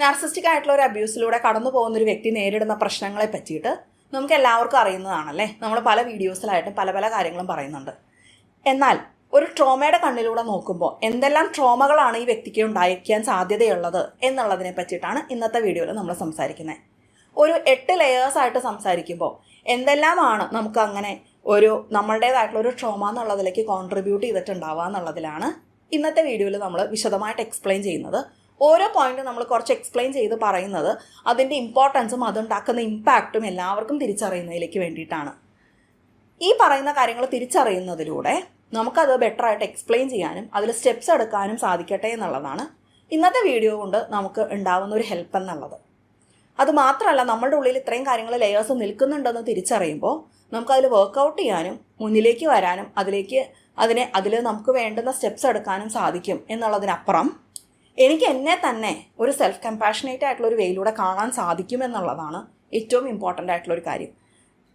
Narcissistic ആയിട്ടുള്ള ഒരു അബ്യൂസിലൂടെ കടന്നു പോകുന്ന ഒരു വ്യക്തി നേരിടുന്ന പ്രശ്നങ്ങളെ പറ്റിയിട്ട് നമുക്ക് എല്ലാവർക്കും അറിയുന്നതാണല്ലേ. നമ്മൾ പല വീഡിയോസിലായിട്ടും പല പല കാര്യങ്ങളും പറയുന്നുണ്ട്. എന്നാൽ ഒരു ട്രോമയുടെ കണ്ണിലൂടെ നോക്കുമ്പോൾ എന്തെല്ലാം ട്രോമകളാണ് ഈ വ്യക്തിക്ക് ഉണ്ടായിരിക്കാൻ സാധ്യതയുള്ളത് എന്നുള്ളതിനെ പറ്റിയിട്ടാണ് ഇന്നത്തെ വീഡിയോയിൽ നമ്മൾ സംസാരിക്കുന്നത്. ഒരു 8 ലെയേഴ്സായിട്ട് സംസാരിക്കുമ്പോൾ എന്തെല്ലാമാണ് നമുക്ക് അങ്ങനെ ഒരു നമ്മളുടേതായിട്ടുള്ള ഒരു ട്രോമ എന്നുള്ളതിലേക്ക് കോൺട്രിബ്യൂട്ട് ചെയ്തിട്ടുണ്ടാവുക എന്നുള്ളതിലാണ് ഇന്നത്തെ വീഡിയോയിൽ നമ്മൾ വിശദമായിട്ട് എക്സ്പ്ലെയിൻ ചെയ്യുന്നത്. ഓരോ പോയിന്റും നമ്മൾ കുറച്ച് എക്സ്പ്ലെയിൻ ചെയ്ത് പറയുന്നത് അതിൻ്റെ ഇമ്പോർട്ടൻസും അതുണ്ടാക്കുന്ന ഇമ്പാക്റ്റും എല്ലാവർക്കും തിരിച്ചറിയുന്നതിലേക്ക് വേണ്ടിയിട്ടാണ്. ഈ പറയുന്ന കാര്യങ്ങൾ തിരിച്ചറിയുന്നതിലൂടെ നമുക്കത് ബെറ്ററായിട്ട് എക്സ്പ്ലെയിൻ ചെയ്യാനും അതിൽ സ്റ്റെപ്സ് എടുക്കാനും സാധിക്കട്ടെ എന്നുള്ളതാണ് ഇന്നത്തെ വീഡിയോ കൊണ്ട് നമുക്ക് ഉണ്ടാവുന്ന ഒരു ഹെൽപ്പ് എന്നുള്ളത്. അതുമാത്രമല്ല, നമ്മളുടെ ഉള്ളിൽ ഇത്രയും കാര്യങ്ങൾ ലെയേഴ്സ് നിൽക്കുന്നുണ്ടെന്ന് തിരിച്ചറിയുമ്പോൾ നമുക്കതിൽ വർക്കൗട്ട് ചെയ്യാനും മുന്നിലേക്ക് വരാനും അതിൽ നമുക്ക് വേണ്ടുന്ന സ്റ്റെപ്സ് എടുക്കാനും സാധിക്കും എന്നുള്ളതിനപ്പുറം എനിക്ക് എന്നെ തന്നെ ഒരു സെൽഫ് കമ്പാഷനേറ്റ് ആയിട്ടുള്ള ഒരു വേയിലൂടെ കാണാൻ സാധിക്കും എന്നുള്ളതാണ് ഏറ്റവും ഇമ്പോർട്ടൻ്റ് ആയിട്ടുള്ളൊരു കാര്യം.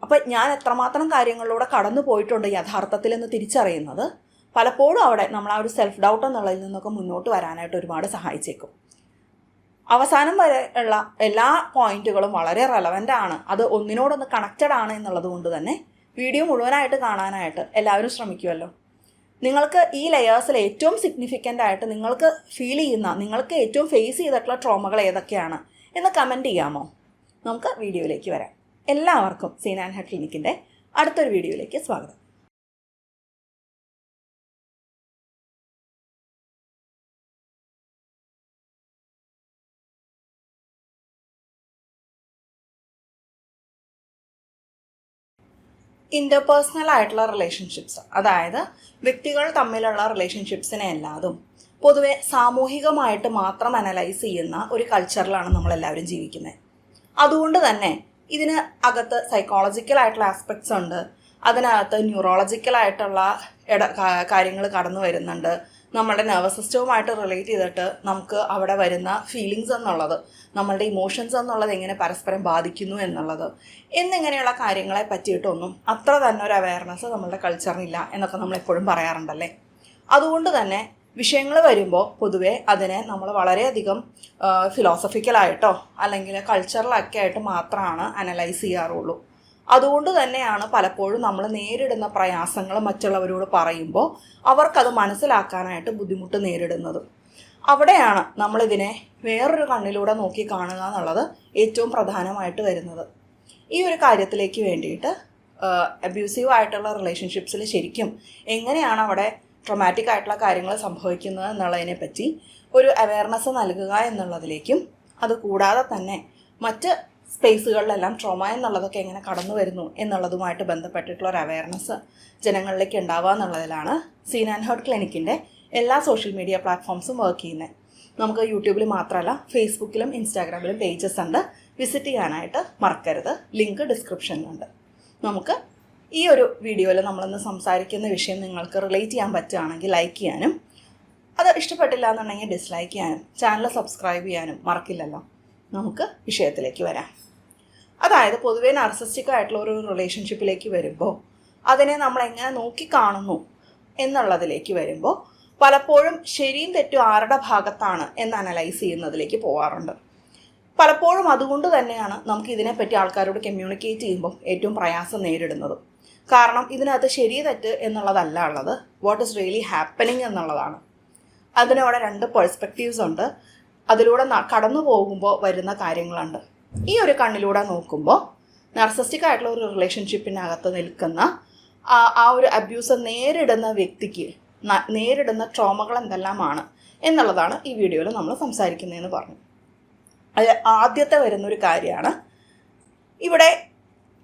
അപ്പോൾ ഞാൻ എത്രമാത്രം കാര്യങ്ങളിലൂടെ കടന്നു പോയിട്ടുണ്ട് യഥാർത്ഥത്തിൽ എന്ന് തിരിച്ചറിയുന്നത് പലപ്പോഴും അവിടെ നമ്മൾ ആ ഒരു സെൽഫ് ഡൗട്ട് എന്നുള്ളതിൽ നിന്നൊക്കെ മുന്നോട്ട് വരാനായിട്ട് ഒരുപാട് സഹായിച്ചേക്കും. അവസാനം വരെ ഉള്ള എല്ലാ പോയിന്റുകളും വളരെ റെലവൻ്റ് ആണ്, അത് ഒന്നിനോടൊന്ന് കണക്റ്റഡ് ആണ് എന്നുള്ളത് കൊണ്ട് തന്നെ വീഡിയോ മുഴുവനായിട്ട് കാണാനായിട്ട് എല്ലാവരും ശ്രമിക്കുമല്ലോ. നിങ്ങൾക്ക് ഈ ലെയേഴ്സിൽ ഏറ്റവും സിഗ്നിഫിക്കൻ്റ് ആയിട്ട് നിങ്ങൾക്ക് ഫീൽ ചെയ്യുന്ന, നിങ്ങൾക്ക് ഏറ്റവും ഫേസ് ചെയ്തിട്ടുള്ള ട്രോമകൾ ഏതൊക്കെയാണ് എന്ന് കമൻറ്റ് ചെയ്യാമോ? നമുക്ക് വീഡിയോയിലേക്ക് വരാം. എല്ലാവർക്കും സീൻ ആൻഡ് ഹെഡ് ക്ലിനിക്കിൻ്റെ അടുത്തൊരു വീഡിയോയിലേക്ക് സ്വാഗതം. ഇൻ്റർപേഴ്സണൽ ആയിട്ടുള്ള റിലേഷൻഷിപ്സ്, അതായത് വ്യക്തികൾ തമ്മിലുള്ള റിലേഷൻഷിപ്സിനെ എല്ലാതും പൊതുവെ സാമൂഹികമായിട്ട് മാത്രം അനലൈസ് ചെയ്യുന്ന ഒരു കൾച്ചറിലാണ് നമ്മളെല്ലാവരും ജീവിക്കുന്നത്. അതുകൊണ്ട് തന്നെ ഇതിന് അകത്ത് സൈക്കോളജിക്കലായിട്ടുള്ള ആസ്പെക്ട്സ് ഉണ്ട്, അതിനകത്ത് ന്യൂറോളജിക്കലായിട്ടുള്ള കാര്യങ്ങൾ കടന്നു വരുന്നുണ്ട്. നമ്മളുടെ നെർവസ് സിസ്റ്റവുമായിട്ട് റിലേറ്റ് ചെയ്തിട്ട് നമുക്ക് അവിടെ വരുന്ന ഫീലിങ്സ് എന്നുള്ളത്, നമ്മളുടെ ഇമോഷൻസ് എന്നുള്ളത് എങ്ങനെ പരസ്പരം ബാധിക്കുന്നു എന്നുള്ളത് എന്നിങ്ങനെയുള്ള കാര്യങ്ങളെ പറ്റിയിട്ടൊന്നും അത്ര തന്നെ ഒരു അവയർനെസ് നമ്മളുടെ കൾച്ചറിനില്ല എന്നൊക്കെ നമ്മൾ എപ്പോഴും പറയാറുണ്ടല്ലേ. അതുകൊണ്ട് തന്നെ വിഷയങ്ങൾ വരുമ്പോൾ പൊതുവെ അതിനെ നമ്മൾ വളരെയധികം ഫിലോസഫിക്കലായിട്ടോ അല്ലെങ്കിൽ കൾച്ചറലൊക്കെ ആയിട്ട് മാത്രമാണ് അനലൈസ് ചെയ്യാറുള്ളൂ. അതുകൊണ്ട് തന്നെയാണ് പലപ്പോഴും നമ്മൾ നേരിടുന്ന പ്രയാസങ്ങൾ മറ്റുള്ളവരോട് പറയുമ്പോൾ അവർക്കത് മനസ്സിലാക്കാനായിട്ട് ബുദ്ധിമുട്ട് നേരിടുന്നത്. അവിടെയാണ് നമ്മളിതിനെ വേറൊരു കണ്ണിലൂടെ നോക്കി കാണുക എന്നുള്ളത് ഏറ്റവും പ്രധാനമായിട്ട് വരുന്നത്. ഈ ഒരു കാര്യത്തിലേക്ക് വേണ്ടിയിട്ട് അബ്യൂസീവ് ആയിട്ടുള്ള റിലേഷൻഷിപ്സിൽ ശരിക്കും എങ്ങനെയാണ് അവിടെ ട്രോമാറ്റിക് ആയിട്ടുള്ള കാര്യങ്ങൾ സംഭവിക്കുന്നത് എന്നുള്ളതിനെ പറ്റി ഒരു അവയർനെസ് നൽകുക എന്നുള്ളതിലേക്കും, അതുകൂടാതെ തന്നെ മറ്റ് സ്പേസുകളിലെല്ലാം ട്രോമ എന്നുള്ളതൊക്കെ എങ്ങനെ കടന്നു വരുന്നു എന്നുള്ളതുമായിട്ട് ബന്ധപ്പെട്ടിട്ടുള്ള ഒരു അവയർനെസ് ജനങ്ങളിലേക്ക് ഉണ്ടാവുക എന്നുള്ളതിലാണ് സീൻ ആൻഡ് ഹെഡ് ക്ലിനിക്കിൻ്റെ എല്ലാ സോഷ്യൽ മീഡിയ പ്ലാറ്റ്ഫോംസും വർക്ക് ചെയ്യുന്നത്. നമുക്ക് യൂട്യൂബിൽ മാത്രമല്ല ഫേസ്ബുക്കിലും ഇൻസ്റ്റാഗ്രാമിലും പേജസ് ഉണ്ട്, വിസിറ്റ് ചെയ്യാനായിട്ട് മറക്കരുത്. ലിങ്ക് ഡിസ്ക്രിപ്ഷനിലുണ്ട്. നമുക്ക് ഈ ഒരു വീഡിയോയിൽ നമ്മളിന്ന് സംസാരിക്കുന്ന വിഷയം നിങ്ങൾക്ക് റിലേറ്റ് ചെയ്യാൻ പറ്റുകയാണെങ്കിൽ ലൈക്ക് ചെയ്യാനും, അത് ഇഷ്ടപ്പെട്ടില്ല എന്നുണ്ടെങ്കിൽ ഡിസ്ലൈക്ക് ചെയ്യാനും, ചാനൽ സബ്സ്ക്രൈബ് ചെയ്യാനും മറക്കില്ലല്ലോ. നമുക്ക് വിഷയത്തിലേക്ക് വരാം. അതായത് പൊതുവേ നാർസിസ്റ്റിക് ആയിട്ടുള്ള ഒരു റിലേഷൻഷിപ്പിലേക്ക് വരുമ്പോൾ അതിനെ നമ്മൾ എങ്ങനെ നോക്കിക്കാണുന്നു എന്നുള്ളതിലേക്ക് വരുമ്പോൾ പലപ്പോഴും ശരിയും തെറ്റും ആരുടെ ഭാഗത്താണ് എന്ന് അനലൈസ് ചെയ്യുന്നതിലേക്ക് പോകാറുണ്ട്. പലപ്പോഴും അതുകൊണ്ട് തന്നെയാണ് നമുക്ക് ഇതിനെപ്പറ്റി ആൾക്കാരോട് കമ്മ്യൂണിക്കേറ്റ് ചെയ്യുമ്പോൾ ഏറ്റവും പ്രയാസം നേരിടുന്നത്. കാരണം ഇതിനകത്ത് ശരി തെറ്റ് എന്നുള്ളതല്ല ഉള്ളത്, വാട്ട് ഈസ് റിയലി ഹാപ്പനിങ് എന്നുള്ളതാണ്. അതിനവിടെ 2 പെർസ്പെക്റ്റീവ്സ് ഉണ്ട്. അതിലൂടെ കടന്നു പോകുമ്പോൾ വരുന്ന കാര്യങ്ങളുണ്ട്. ഈ ഒരു കണ്ണിലൂടെ നോക്കുമ്പോൾ നാർസിസ്റ്റിക് ആയിട്ടുള്ള ഒരു റിലേഷൻഷിപ്പിനകത്ത് നിൽക്കുന്ന ആ ഒരു അബ്യൂസ് നേരിടുന്ന വ്യക്തിക്ക് നേരിടുന്ന ട്രോമകൾ എന്തെല്ലാമാണ് എന്നുള്ളതാണ് ഈ വീഡിയോയിൽ നമ്മൾ സംസാരിക്കുന്നതെന്ന് പറഞ്ഞു. അതിൽ ആദ്യത്തെ വരുന്നൊരു കാര്യമാണ്, ഇവിടെ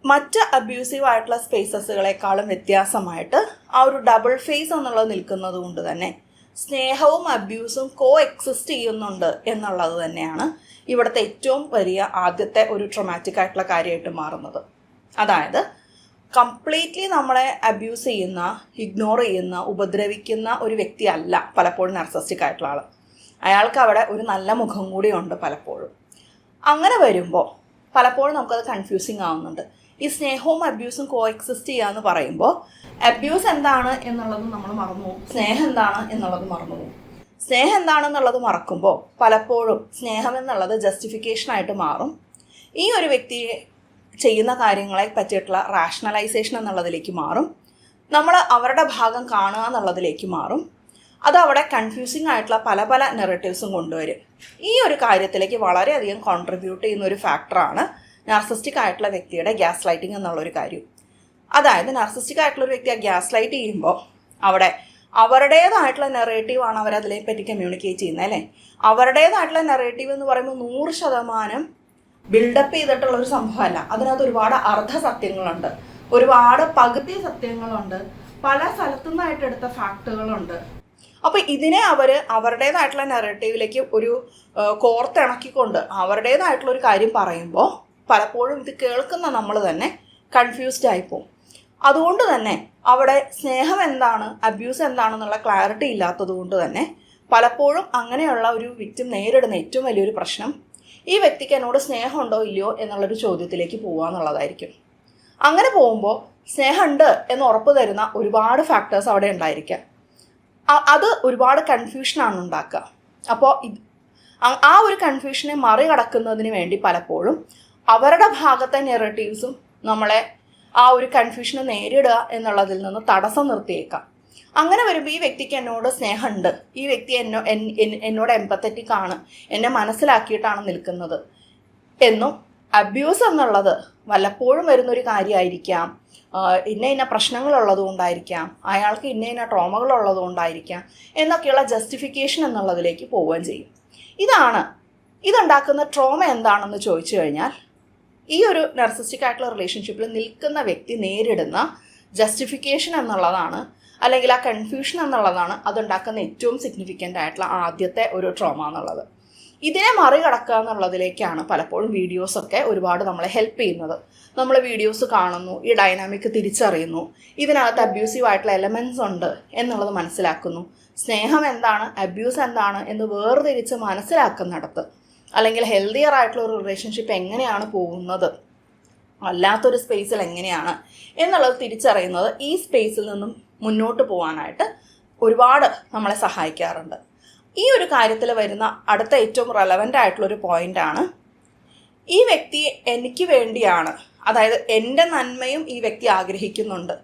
മറ്റ് അബ്യൂസീവ് ആയിട്ടുള്ള സ്പേസസുകളെക്കാളും വ്യത്യാസമായിട്ട് ആ ഒരു ഡബിൾ ഫേസ് എന്നുള്ളത് നിൽക്കുന്നത് കൊണ്ട് തന്നെ സ്നേഹവും അബ്യൂസും എക്സിസ്റ്റ് ചെയ്യുന്നുണ്ട് എന്നുള്ളത് തന്നെയാണ് ഇവിടുത്തെ ഏറ്റവും വലിയ ആദ്യത്തെ ഒരു ട്രോമാറ്റിക് ആയിട്ടുള്ള കാര്യമായിട്ട് മാറുന്നത്. അതായത് കംപ്ലീറ്റ്ലി നമ്മളെ അബ്യൂസ് ചെയ്യുന്ന, ഇഗ്നോർ ചെയ്യുന്ന, ഉപദ്രവിക്കുന്ന ഒരു വ്യക്തിയല്ല പലപ്പോഴും നാർസിസ്റ്റിക് ആയിട്ടുള്ള ആൾ. അയാൾക്ക് അവിടെ ഒരു നല്ല മുഖം കൂടിയുണ്ട് പലപ്പോഴും. അങ്ങനെ വരുമ്പോൾ പലപ്പോഴും നമുക്കത് കൺഫ്യൂസിങ് ആവുന്നുണ്ട്. ഈ സ്നേഹവും അബ്യൂസും എക്സിസ്റ്റ് ചെയ്യുക എന്ന് പറയുമ്പോൾ അബ്യൂസ് എന്താണ് എന്നുള്ളത് നമ്മൾ മറന്നു പോകും, സ്നേഹം എന്താണ് എന്നുള്ളത് മറന്നു പോകും. സ്നേഹം എന്താണെന്നുള്ളത് മറക്കുമ്പോൾ പലപ്പോഴും സ്നേഹം എന്നുള്ളത് ജസ്റ്റിഫിക്കേഷനായിട്ട് മാറും. ഈ ഒരു വ്യക്തിയെ ചെയ്യുന്ന കാര്യങ്ങളെ പറ്റിയിട്ടുള്ള റാഷണലൈസേഷൻ എന്നുള്ളതിലേക്ക് മാറും. നമ്മൾ അവരുടെ ഭാഗം കാണുക എന്നുള്ളതിലേക്ക് മാറും. അത് അവിടെ കൺഫ്യൂസിങ് ആയിട്ടുള്ള പല പല നെറേറ്റീവ്സും കൊണ്ടുവരും. ഈ ഒരു കാര്യത്തിലേക്ക് വളരെയധികം കോൺട്രിബ്യൂട്ട് ചെയ്യുന്ന ഒരു ഫാക്ടറാണ് നാർസിസ്റ്റിക് ആയിട്ടുള്ള വ്യക്തിയുടെ ഗ്യാസ് ലൈറ്റിംഗ് എന്നുള്ളൊരു കാര്യം. അതായത് നാർസിസ്റ്റിക് ആയിട്ടുള്ള ഒരു വ്യക്തി ആ ഗ്യാസ് ലൈറ്റ് ചെയ്യുമ്പോൾ അവിടെ അവരുടേതായിട്ടുള്ള നെറേറ്റീവാണ് അവരതിനെപ്പറ്റി കമ്മ്യൂണിക്കേറ്റ് ചെയ്യുന്നത്, അല്ലേ? അവരുടേതായിട്ടുള്ള നെറേറ്റീവ് എന്ന് പറയുമ്പോൾ 100% ബിൽഡപ്പ് ചെയ്തിട്ടുള്ള ഒരു സംഭവമല്ല. അതിനകത്ത് ഒരുപാട് അർദ്ധസത്യങ്ങളുണ്ട്, ഒരുപാട് പകുതി സത്യങ്ങളുണ്ട്, പല സ്ഥലത്തുനിന്നായിട്ട് എടുത്ത ഫാക്ടുകളുണ്ട്. അപ്പോൾ ഇതിനെ അവരുടേതായിട്ടുള്ള നെറേറ്റീവിലേക്ക് ഒരു കോർത്തിണക്കിക്കൊണ്ട് അവരുടേതായിട്ടുള്ള ഒരു കാര്യം പറയുമ്പോൾ പലപ്പോഴും ഇത് കേൾക്കുന്ന നമ്മൾ തന്നെ കൺഫ്യൂസ്ഡ് ആയിപ്പോവും. അതുകൊണ്ട് തന്നെ അവിടെ സ്നേഹം എന്താണ്, അബ്യൂസ് എന്താണെന്നുള്ള ക്ലാരിറ്റി ഇല്ലാത്തത് കൊണ്ട് തന്നെ പലപ്പോഴും അങ്ങനെയുള്ള ഒരു വിക്ടിം നേരിടുന്ന ഏറ്റവും വലിയൊരു പ്രശ്നം ഈ വ്യക്തിക്ക് എന്നോട് സ്നേഹമുണ്ടോ ഇല്ലയോ എന്നുള്ളൊരു ചോദ്യത്തിലേക്ക് പോകുക എന്നുള്ളതായിരിക്കും. അങ്ങനെ പോകുമ്പോൾ സ്നേഹമുണ്ട് എന്ന് ഉറപ്പ് തരുന്ന ഒരുപാട് ഫാക്ടേഴ്സ് അവിടെ ഉണ്ടായിരിക്കാം. അത് ഒരുപാട് കൺഫ്യൂഷനാണ് ഉണ്ടാക്കുക. അപ്പോൾ ആ ഒരു കൺഫ്യൂഷനെ മറികടക്കുന്നതിന് വേണ്ടി പലപ്പോഴും അവരുടെ ഭാഗത്തെ നെറേറ്റീവ്സും നമ്മളെ ആ ഒരു കൺഫ്യൂഷനെ നേരിടുക എന്നുള്ളതിൽ നിന്ന് തടസ്സം നിർത്തിയേക്കാം. അങ്ങനെ വരുമ്പോൾ ഈ വ്യക്തിക്ക് എന്നോട് സ്നേഹമുണ്ട്, ഈ വ്യക്തി എന്നോട് എംപത്തറ്റിക് ആണ്, എന്നെ മനസ്സിലാക്കിയിട്ടാണ് നിൽക്കുന്നത് എന്നും അബ്യൂസ് എന്നുള്ളത് വല്ലപ്പോഴും വരുന്നൊരു കാര്യമായിരിക്കാം, ഇന്ന പ്രശ്നങ്ങളുള്ളത് കൊണ്ടായിരിക്കാം, അയാൾക്ക് ഇന്ന ട്രോമകളുള്ളത് കൊണ്ടായിരിക്കാം എന്നൊക്കെയുള്ള ജസ്റ്റിഫിക്കേഷൻ എന്നുള്ളതിലേക്ക് പോവുകയും ചെയ്യും. ഇതുണ്ടാക്കുന്ന ട്രോമ എന്താണെന്ന് ചോദിച്ചു കഴിഞ്ഞാൽ ഈ ഒരു നർസിസ്റ്റിക് ആയിട്ടുള്ള റിലേഷൻഷിപ്പിൽ നിൽക്കുന്ന വ്യക്തി നേരിടുന്ന ജസ്റ്റിഫിക്കേഷൻ എന്നുള്ളതാണ്, അല്ലെങ്കിൽ ആ കൺഫ്യൂഷൻ എന്നുള്ളതാണ് അതുണ്ടാക്കുന്ന ഏറ്റവും സിഗ്നിഫിക്കൻ്റ് ആയിട്ടുള്ള ആദ്യത്തെ ഒരു ട്രോമ എന്നുള്ളത്. ഇതിനെ മറികടക്കുക എന്നുള്ളതിലേക്കാണ് പലപ്പോഴും വീഡിയോസൊക്കെ ഒരുപാട് നമ്മളെ ഹെൽപ്പ് ചെയ്യുന്നത്. നമ്മൾ വീഡിയോസ് കാണുന്നു, ഈ ഡൈനാമിക് തിരിച്ചറിയുന്നു, ഇതിനകത്ത് അബ്യൂസീവ് ആയിട്ടുള്ള എലമെൻറ്റ്സ് ഉണ്ട് എന്നുള്ളത് മനസ്സിലാക്കുന്നു, സ്നേഹം എന്താണ് അബ്യൂസ് എന്താണ് എന്ന് വേർതിരിച്ച് മനസ്സിലാക്കുന്നിടത്ത്, അല്ലെങ്കിൽ ഹെൽത്തിയർ ആയിട്ടുള്ള ഒരു റിലേഷൻഷിപ്പ് എങ്ങനെയാണ് പോകുന്നത്, അല്ലാത്തൊരു സ്പേസിൽ എങ്ങനെയാണ് എന്നുള്ളത് തിരിച്ചറിയുന്നത് ഈ സ്പേസിൽ നിന്നും മുന്നോട്ട് പോകാനായിട്ട് ഒരുപാട് നമ്മളെ സഹായിക്കാറുണ്ട്. ഈ ഒരു കാര്യത്തിൽ വരുന്ന അടുത്ത ഏറ്റവും റെലവൻ്റ് ആയിട്ടുള്ളൊരു പോയിൻ്റാണ്, ഈ വ്യക്തി എനിക്ക് വേണ്ടിയാണ്, അതായത് എൻ്റെ നന്മയും ഈ വ്യക്തി ആഗ്രഹിക്കുന്നുണ്ട്,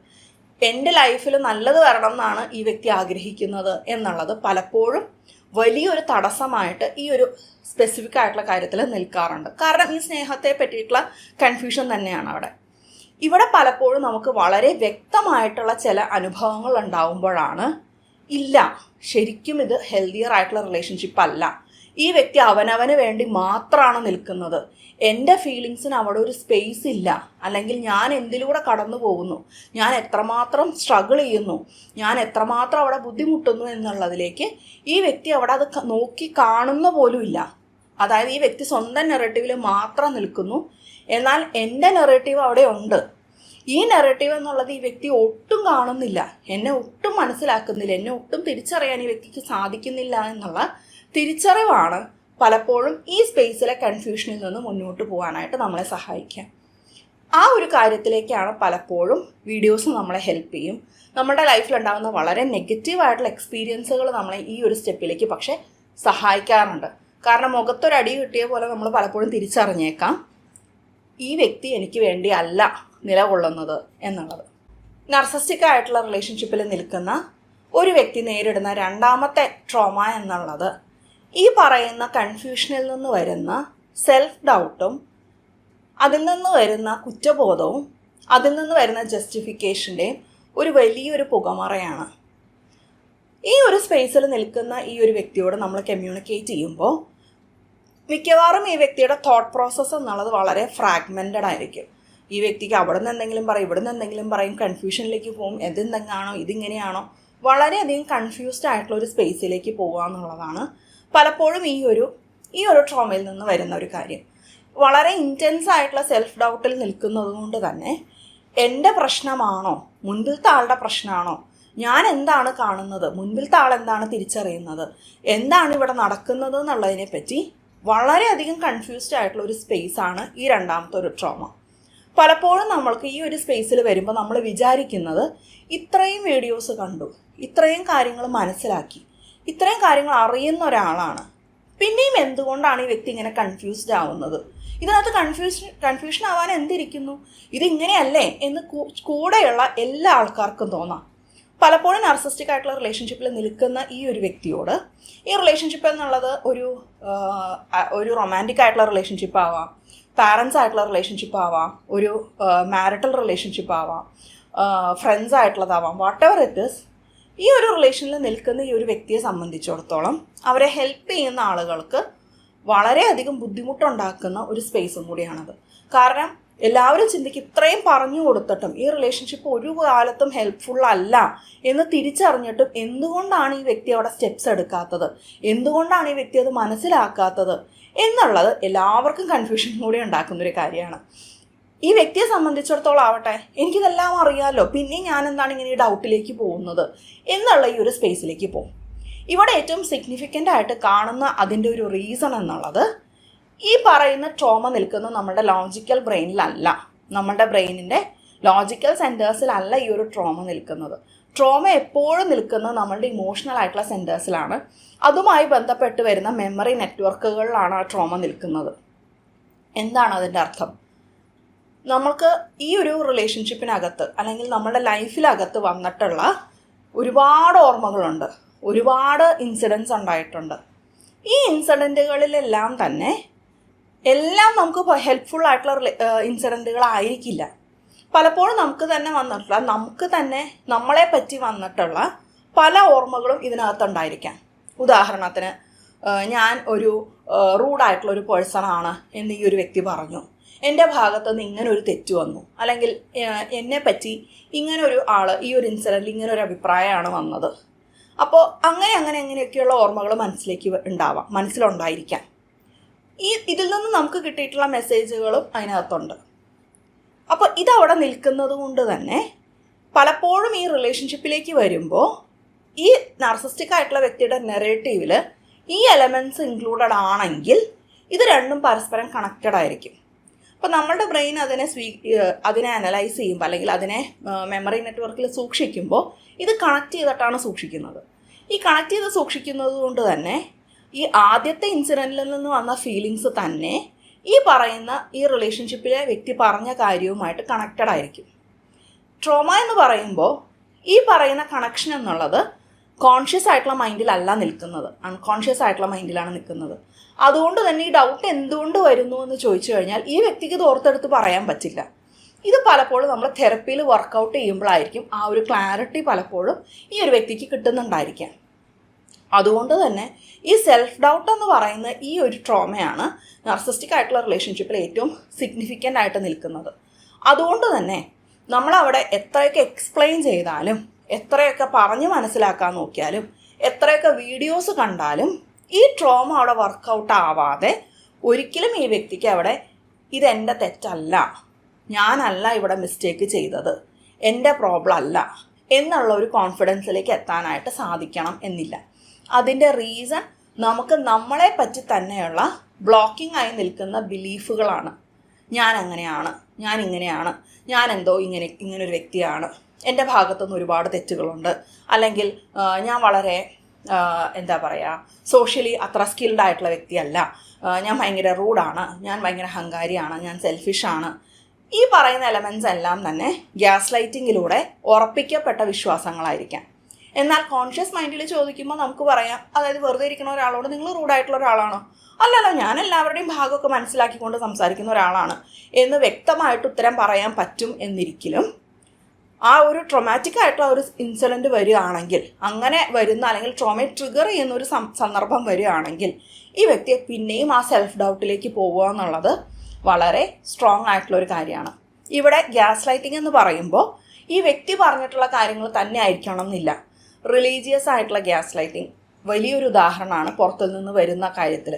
എൻ്റെ ലൈഫിൽ നല്ലത് വരണം എന്നാണ് ഈ വ്യക്തി ആഗ്രഹിക്കുന്നത് എന്നുള്ളത് പലപ്പോഴും വലിയൊരു തടസ്സമായിട്ട് ഈ ഒരു സ്പെസിഫിക് ആയിട്ടുള്ള കാര്യത്തിൽ നിൽക്കാറുണ്ട്. കാരണം ഈ സ്നേഹത്തെ പറ്റിയിട്ടുള്ള കൺഫ്യൂഷൻ തന്നെയാണ് അവിടെ. ഇവിടെ പലപ്പോഴും നമുക്ക് വളരെ വ്യക്തമായിട്ടുള്ള ചില അനുഭവങ്ങൾ ഉണ്ടാവുമ്പോഴാണ് ഇല്ല, ശരിക്കും ഇത് ഹെൽത്തിയർ ആയിട്ടുള്ള റിലേഷൻഷിപ്പ് അല്ല, ഈ വ്യക്തി അവനവന് വേണ്ടി മാത്രമാണ് നിൽക്കുന്നത്, എൻ്റെ ഫീലിങ്സിന് അവിടെ ഒരു സ്പേസ് ഇല്ല, അല്ലെങ്കിൽ ഞാൻ എന്തിലൂടെ കടന്നു പോകുന്നു, ഞാൻ എത്രമാത്രം സ്ട്രഗിൾ ചെയ്യുന്നു, ഞാൻ എത്രമാത്രം അവിടെ ബുദ്ധിമുട്ടുന്നു എന്നുള്ളതിലേക്ക് ഈ വ്യക്തി അവിടെ അത് നോക്കി കാണുന്ന പോലുമില്ല. അതായത് ഈ വ്യക്തി സ്വന്തം നെറേറ്റീവിൽ മാത്രം നിൽക്കുന്നു, എന്നാൽ എൻ്റെ നെറേറ്റീവ് അവിടെ ഉണ്ട്. ഈ നെറേറ്റീവ് എന്നുള്ളത് ഈ വ്യക്തി ഒട്ടും കാണുന്നില്ല, എന്നെ ഒട്ടും മനസ്സിലാക്കുന്നില്ല, എന്നെ ഒട്ടും തിരിച്ചറിയാൻ ഈ വ്യക്തിക്ക് സാധിക്കുന്നില്ല എന്നുള്ള തിരിച്ചറിവാണ് പലപ്പോഴും ഈ സ്പേസിലെ കൺഫ്യൂഷനിൽ നിന്ന് മുന്നോട്ട് പോകാനായിട്ട് നമ്മളെ സഹായിക്കുക. ആ ഒരു കാര്യത്തിലേക്കാണ് പലപ്പോഴും വീഡിയോസ് നമ്മളെ ഹെൽപ്പ് ചെയ്യും. നമ്മുടെ ലൈഫിലുണ്ടാകുന്ന വളരെ നെഗറ്റീവായിട്ടുള്ള എക്സ്പീരിയൻസുകൾ നമ്മളെ ഈ ഒരു സ്റ്റെപ്പിലേക്ക് പക്ഷേ സഹായിക്കാറുണ്ട്. കാരണം മുഖത്തൊരടി കിട്ടിയ പോലെ നമ്മൾ പലപ്പോഴും തിരിച്ചറിഞ്ഞേക്കാം ഈ വ്യക്തി എനിക്ക് വേണ്ടി അല്ല നിലകൊള്ളുന്നത് എന്നുള്ളത്. നർസിസ്റ്റിക് ആയിട്ടുള്ള റിലേഷൻഷിപ്പിൽ നിൽക്കുന്ന ഒരു വ്യക്തി നേരിടുന്ന രണ്ടാമത്തെ ട്രോമ എന്നുള്ളത് ഈ പറയുന്ന കൺഫ്യൂഷനിൽ നിന്ന് വരുന്ന സെൽഫ് ഡൗട്ടും, അതിൽ നിന്ന് വരുന്ന കുറ്റബോധവും, അതിൽ നിന്ന് വരുന്ന ജസ്റ്റിഫിക്കേഷൻ്റെയും ഒരു വലിയൊരു പുകമറയാണ്. ഈ ഒരു സ്പേസിൽ നിൽക്കുന്ന ഈ ഒരു വ്യക്തിയോട് നമ്മൾ കമ്മ്യൂണിക്കേറ്റ് ചെയ്യുമ്പോൾ മിക്കവാറും ഈ വ്യക്തിയുടെ തോട്ട് പ്രോസസ്സ് എന്നുള്ളത് വളരെ ഫ്രാഗ്മെൻറ്റഡ് ആയിരിക്കും. ഈ വ്യക്തിക്ക് അവിടെ നിന്ന് എന്തെങ്കിലും പറയും, ഇവിടെ നിന്ന് എന്തെങ്കിലും പറയും, കൺഫ്യൂഷനിലേക്ക് പോകും, എന്തെന്തെങ്ങാണോ ഇതിങ്ങനെയാണോ, വളരെയധികം കൺഫ്യൂസ്ഡ് ആയിട്ടുള്ള ഒരു സ്പേസിലേക്ക് പോകുക എന്നുള്ളതാണ് പലപ്പോഴും ഈ ഒരു ട്രോമയിൽ നിന്ന് വരുന്ന ഒരു കാര്യം. വളരെ ഇൻറ്റൻസ് ആയിട്ടുള്ള സെൽഫ് ഡൗട്ടിൽ നിൽക്കുന്നത് കൊണ്ട് തന്നെ എൻ്റെ പ്രശ്നമാണോ, മുൻപിലത്തെ ആളുടെ പ്രശ്നമാണോ, ഞാൻ എന്താണ് കാണുന്നത്, മുൻപിലത്തെ ആൾ എന്താണ് തിരിച്ചറിയുന്നത്, എന്താണ് ഇവിടെ നടക്കുന്നത് എന്നുള്ളതിനെപ്പറ്റി വളരെയധികം കൺഫ്യൂസ്ഡ് ആയിട്ടുള്ള ഒരു സ്പേസാണ് ഈ രണ്ടാമത്തെ ഒരു ട്രോമ. പലപ്പോഴും നമ്മൾക്ക് ഈ ഒരു സ്പേസിൽ വരുമ്പോൾ നമ്മൾ വിചാരിക്കുന്നത് ഇത്രയും വീഡിയോസ് കണ്ടു, ഇത്രയും കാര്യങ്ങൾ മനസ്സിലാക്കി, ഇത്രയും കാര്യങ്ങൾ അറിയുന്ന ഒരാളാണ്. പിന്നെയും എന്തുകൊണ്ടാണ് ഈ വ്യക്തി ഇങ്ങനെ കൺഫ്യൂസ്ഡ് ആവുന്നത്? ഇതിനകത്ത് കൺഫ്യൂഷൻ ആവാൻ എന്തിരിക്കുന്നു? ഇതിങ്ങനെയല്ലേ എന്ന് കൂടെയുള്ള എല്ലാ ആൾക്കാർക്കും തോന്നാം. പലപ്പോഴും നാർസിസ്റ്റിക് ആയിട്ടുള്ള റിലേഷൻഷിപ്പിൽ നിൽക്കുന്ന ഈ ഒരു വ്യക്തിയോട്, ഈ റിലേഷൻഷിപ്പ് എന്നുള്ളത് ഒരു റൊമാൻറ്റിക് ആയിട്ടുള്ള റിലേഷൻഷിപ്പ് ആവാം, പാരൻസ് ആയിട്ടുള്ള റിലേഷൻഷിപ്പ് ആവാം, ഒരു മാരിറ്റൽ റിലേഷൻഷിപ്പ് ആവാം, ഫ്രണ്ട്സ് ആയിട്ടുള്ളതാവാം, വാട്ട് എവർ ഇറ്റ് ഈസ്, ഈ ഒരു റിലേഷനിൽ നിൽക്കുന്ന ഈ ഒരു വ്യക്തിയെ സംബന്ധിച്ചിടത്തോളം അവരെ ഹെൽപ്പ് ചെയ്യുന്ന ആളുകൾക്ക് വളരെയധികം ബുദ്ധിമുട്ടുണ്ടാക്കുന്ന ഒരു സ്പേസും കൂടിയാണത്. കാരണം എല്ലാവരും ചിന്തിക്കും, ഇത്രയും പറഞ്ഞു കൊടുത്തിട്ടും ഈ റിലേഷൻഷിപ്പ് ഒരു കാലത്തും ഹെൽപ്ഫുൾ അല്ല എന്ന് തിരിച്ചറിഞ്ഞിട്ടും എന്തുകൊണ്ടാണ് ഈ വ്യക്തി അവിടെ സ്റ്റെപ്സ് എടുക്കാത്തത്, എന്തുകൊണ്ടാണ് ഈ വ്യക്തി അത് മനസ്സിലാക്കാത്തത് എന്നുള്ളത് എല്ലാവർക്കും കൺഫ്യൂഷൻ കൂടി ഉണ്ടാക്കുന്നൊരു കാര്യമാണ്. ഈ വ്യക്തിയെ സംബന്ധിച്ചിടത്തോളം ആവട്ടെ, എനിക്കിതെല്ലാം അറിയാമല്ലോ, പിന്നെ ഞാൻ എന്താണ് ഇങ്ങനെ ഈ ഡൗട്ടിലേക്ക് പോകുന്നത് എന്നുള്ള ഈ ഒരു സ്പേസിലേക്ക് പോകും. ഇവിടെ ഏറ്റവും സിഗ്നിഫിക്കൻ്റ് ആയിട്ട് കാണുന്ന അതിൻ്റെ ഒരു റീസൺ എന്നുള്ളത്, ഈ പറയുന്ന ട്രോമ നിൽക്കുന്നത് നമ്മുടെ ലോജിക്കൽ ബ്രെയിനിലല്ല, നമ്മുടെ ബ്രെയിനിൻ്റെ ലോജിക്കൽ സെൻറ്റേഴ്സിലല്ല ഈ ഒരു ട്രോമ നിൽക്കുന്നത്. ട്രോമ എപ്പോഴും നിൽക്കുന്നത് നമ്മളുടെ ഇമോഷണൽ ആയിട്ടുള്ള സെൻറ്റേഴ്സിലാണ്. അതുമായി ബന്ധപ്പെട്ട് വരുന്ന മെമ്മറി നെറ്റ്വർക്കുകളിലാണ് ആ ട്രോമ നിൽക്കുന്നത്. എന്താണ് അതിൻ്റെ അർത്ഥം? നമ്മൾക്ക് ഈ ഒരു റിലേഷൻഷിപ്പിനകത്ത് അല്ലെങ്കിൽ നമ്മുടെ ലൈഫിലകത്ത് വന്നിട്ടുള്ള ഒരുപാട് ഓർമ്മകളുണ്ട്, ഒരുപാട് ഇൻസിഡൻസ് ഉണ്ടായിട്ടുണ്ട്. ഈ ഇൻസിഡൻറ്റുകളിലെല്ലാം തന്നെ എല്ലാം നമുക്ക് ഹെൽപ്ഫുൾ ആയിട്ടുള്ള ഇൻസിഡൻറ്റുകളായിരിക്കില്ല. പലപ്പോഴും നമുക്ക് തന്നെ നമ്മളെ പറ്റി വന്നിട്ടുള്ള പല ഓർമ്മകളും ഇതിനകത്തുണ്ടായിരിക്കാം. ഉദാഹരണത്തിന്, ഞാൻ ഒരു റൂഡായിട്ടുള്ളൊരു പേഴ്സണാണ് എന്ന് ഈ ഒരു വ്യക്തി പറഞ്ഞു, എൻ്റെ ഭാഗത്തുനിന്ന് ഇങ്ങനൊരു തെറ്റ് വന്നു, അല്ലെങ്കിൽ എന്നെപ്പറ്റി ഇങ്ങനൊരു ആൾ ഈ ഒരു ഇൻസിഡൻറ്റിൽ ഇങ്ങനൊരു അഭിപ്രായമാണ് വന്നത്. അപ്പോൾ അങ്ങനെയൊക്കെയുള്ള ഓർമ്മകൾ മനസ്സിലുണ്ടായിരിക്കാം. ഇതിൽ നിന്ന് നമുക്ക് കിട്ടിയിട്ടുള്ള മെസ്സേജുകളും അതിനകത്തുണ്ട്. അപ്പോൾ ഇതവിടെ നിൽക്കുന്നത് കൊണ്ട് തന്നെ പലപ്പോഴും ഈ റിലേഷൻഷിപ്പിലേക്ക് വരുമ്പോൾ ഈ നാർസിസ്റ്റിക് ആയിട്ടുള്ള വ്യക്തിയുടെ നെറേറ്റീവിൽ ഈ എലമെൻറ്റ്സ് ഇൻക്ലൂഡഡ് ആണെങ്കിൽ ഇത് രണ്ടും പരസ്പരം കണക്റ്റഡ് ആയിരിക്കും. അപ്പോൾ നമ്മളുടെ ബ്രെയിൻ അതിനെ അനലൈസ് ചെയ്യുമ്പോൾ അല്ലെങ്കിൽ അതിനെ മെമ്മറി നെറ്റ്വർക്കിൽ സൂക്ഷിക്കുമ്പോൾ ഇത് കണക്ട് ചെയ്തിട്ടാണ് സൂക്ഷിക്കുന്നത്. ഈ കണക്ട് ചെയ്ത് സൂക്ഷിക്കുന്നത് കൊണ്ട് തന്നെ ഈ ആദ്യത്തെ ഇൻസിഡൻറ്റിൽ നിന്ന് വന്ന ഫീലിങ്സ് തന്നെ ഈ പറയുന്ന ഈ റിലേഷൻഷിപ്പിലെ വ്യക്തി പറഞ്ഞ കാര്യവുമായിട്ട് കണക്റ്റഡ് ആയിരിക്കും. ട്രോമ എന്ന് പറയുമ്പോൾ ഈ പറയുന്ന കണക്ഷൻ എന്നുള്ളത് കോൺഷ്യസ് ആയിട്ടുള്ള മൈൻഡിലല്ല നിൽക്കുന്നത്, അൺകോൺഷ്യസ് ആയിട്ടുള്ള മൈൻഡിലാണ് നിൽക്കുന്നത്. അതുകൊണ്ട് തന്നെ ഈ ഡൗട്ട് എന്തുകൊണ്ട് വരുന്നു എന്ന് ചോദിച്ചു കഴിഞ്ഞാൽ ഈ വ്യക്തിക്ക് ഇത് ഓർത്തെടുത്ത് പറയാൻ പറ്റില്ല. ഇത് പലപ്പോഴും നമ്മൾ തെറപ്പിയിൽ വർക്കൗട്ട് ചെയ്യുമ്പോഴായിരിക്കും ആ ഒരു ക്ലാരിറ്റി പലപ്പോഴും ഈ ഒരു വ്യക്തിക്ക് കിട്ടുന്നുണ്ടായിരിക്കാം. അതുകൊണ്ട് തന്നെ ഈ സെൽഫ് ഡൗട്ട് എന്ന് പറയുന്ന ഈ ഒരു ട്രോമയാണ് നാർസിസ്റ്റിക് ആയിട്ടുള്ള റിലേഷൻഷിപ്പിൽ ഏറ്റവും സിഗ്നിഫിക്കൻ്റ് ആയിട്ട് നിൽക്കുന്നത്. അതുകൊണ്ട് തന്നെ നമ്മളവിടെ എത്രയൊക്കെ എക്സ്പ്ലെയിൻ ചെയ്താലും, എത്രയൊക്കെ പറഞ്ഞ് മനസ്സിലാക്കാൻ നോക്കിയാലും, എത്രയൊക്കെ വീഡിയോസ് കണ്ടാലും ഈ ട്രോമ അവിടെ വർക്കൗട്ട് ആവാതെ ഒരിക്കലും ഈ വ്യക്തിക്ക് അവിടെ ഇതെൻ്റെ തെറ്റല്ല, ഞാനല്ല ഇവിടെ മിസ്റ്റേക്ക് ചെയ്തത്, എൻ്റെ പ്രോബ്ലം അല്ല എന്നുള്ള ഒരു കോൺഫിഡൻസിലേക്ക് എത്താനായിട്ട് സാധിക്കണം എന്നില്ല. അതിൻ്റെ റീസൺ നമുക്ക് നമ്മളെ പറ്റി തന്നെയുള്ള ബ്ലോക്കിംഗ് ആയി നിൽക്കുന്ന ബിലീഫുകളാണ്. ഞാൻ അങ്ങനെയാണ്, ഞാൻ ഇങ്ങനെയാണ്, ഞാൻ എന്തോ ഇങ്ങനൊരു വ്യക്തിയാണ്, എൻ്റെ ഭാഗത്തുനിന്ന് ഒരുപാട് തെറ്റുകളുണ്ട്, അല്ലെങ്കിൽ ഞാൻ വളരെ സോഷ്യലി അത്ര സ്കിൽഡ് ആയിട്ടുള്ള വ്യക്തിയല്ല, ഞാൻ ഭയങ്കര റൂഡാണ്, ഞാൻ ഭയങ്കര ഹങ്കാരിയാണ്, ഞാൻ സെൽഫിഷാണ്. ഈ പറയുന്ന എലമെൻറ്റ്സ് എല്ലാം തന്നെ ഗ്യാസ് ലൈറ്റിങ്ങിലൂടെ ഉറപ്പിക്കപ്പെട്ട വിശ്വാസങ്ങളായിരിക്കാം. എന്നാൽ കോൺഷ്യസ് മൈൻഡിൽ ചോദിക്കുമ്പോൾ നമുക്ക് പറയാം, അതായത് വെറുതെ ഇരിക്കുന്ന ഒരാളോട് നിങ്ങൾ റൂഡായിട്ടുള്ള ഒരാളാണോ? അല്ലല്ലോ, ഞാൻ എല്ലാവരുടെയും ഭാഗമൊക്കെ മനസ്സിലാക്കിക്കൊണ്ട് സംസാരിക്കുന്ന ഒരാളാണ് എന്ന് വ്യക്തമായിട്ട് ഉത്തരം പറയാൻ പറ്റും എന്നിരിക്കലും ആ ഒരു ട്രോമാറ്റിക് ആയിട്ടുള്ള ഒരു ഇൻസിഡൻറ്റ് വരികയാണെങ്കിൽ, അങ്ങനെ വരുന്ന അല്ലെങ്കിൽ ട്രോമയെ ട്രിഗർ ചെയ്യുന്ന ഒരു സന്ദർഭം വരികയാണെങ്കിൽ ഈ വ്യക്തിയെ പിന്നെയും ആ സെൽഫ് ഡൗട്ടിലേക്ക് പോവുക എന്നുള്ളത് വളരെ സ്ട്രോങ് ആയിട്ടുള്ള ഒരു കാര്യമാണ്. ഇവിടെ ഗ്യാസ് ലൈറ്റിംഗ് എന്ന് പറയുമ്പോൾ ഈ വ്യക്തി പറഞ്ഞിട്ടുള്ള കാര്യങ്ങൾ തന്നെ ആയിരിക്കണം എന്നില്ല. റിലീജിയസ് ആയിട്ടുള്ള ഗ്യാസ് ലൈറ്റിംഗ് വലിയൊരു ഉദാഹരണമാണ് പുറത്തു നിന്ന് വരുന്ന കാര്യത്തിൽ.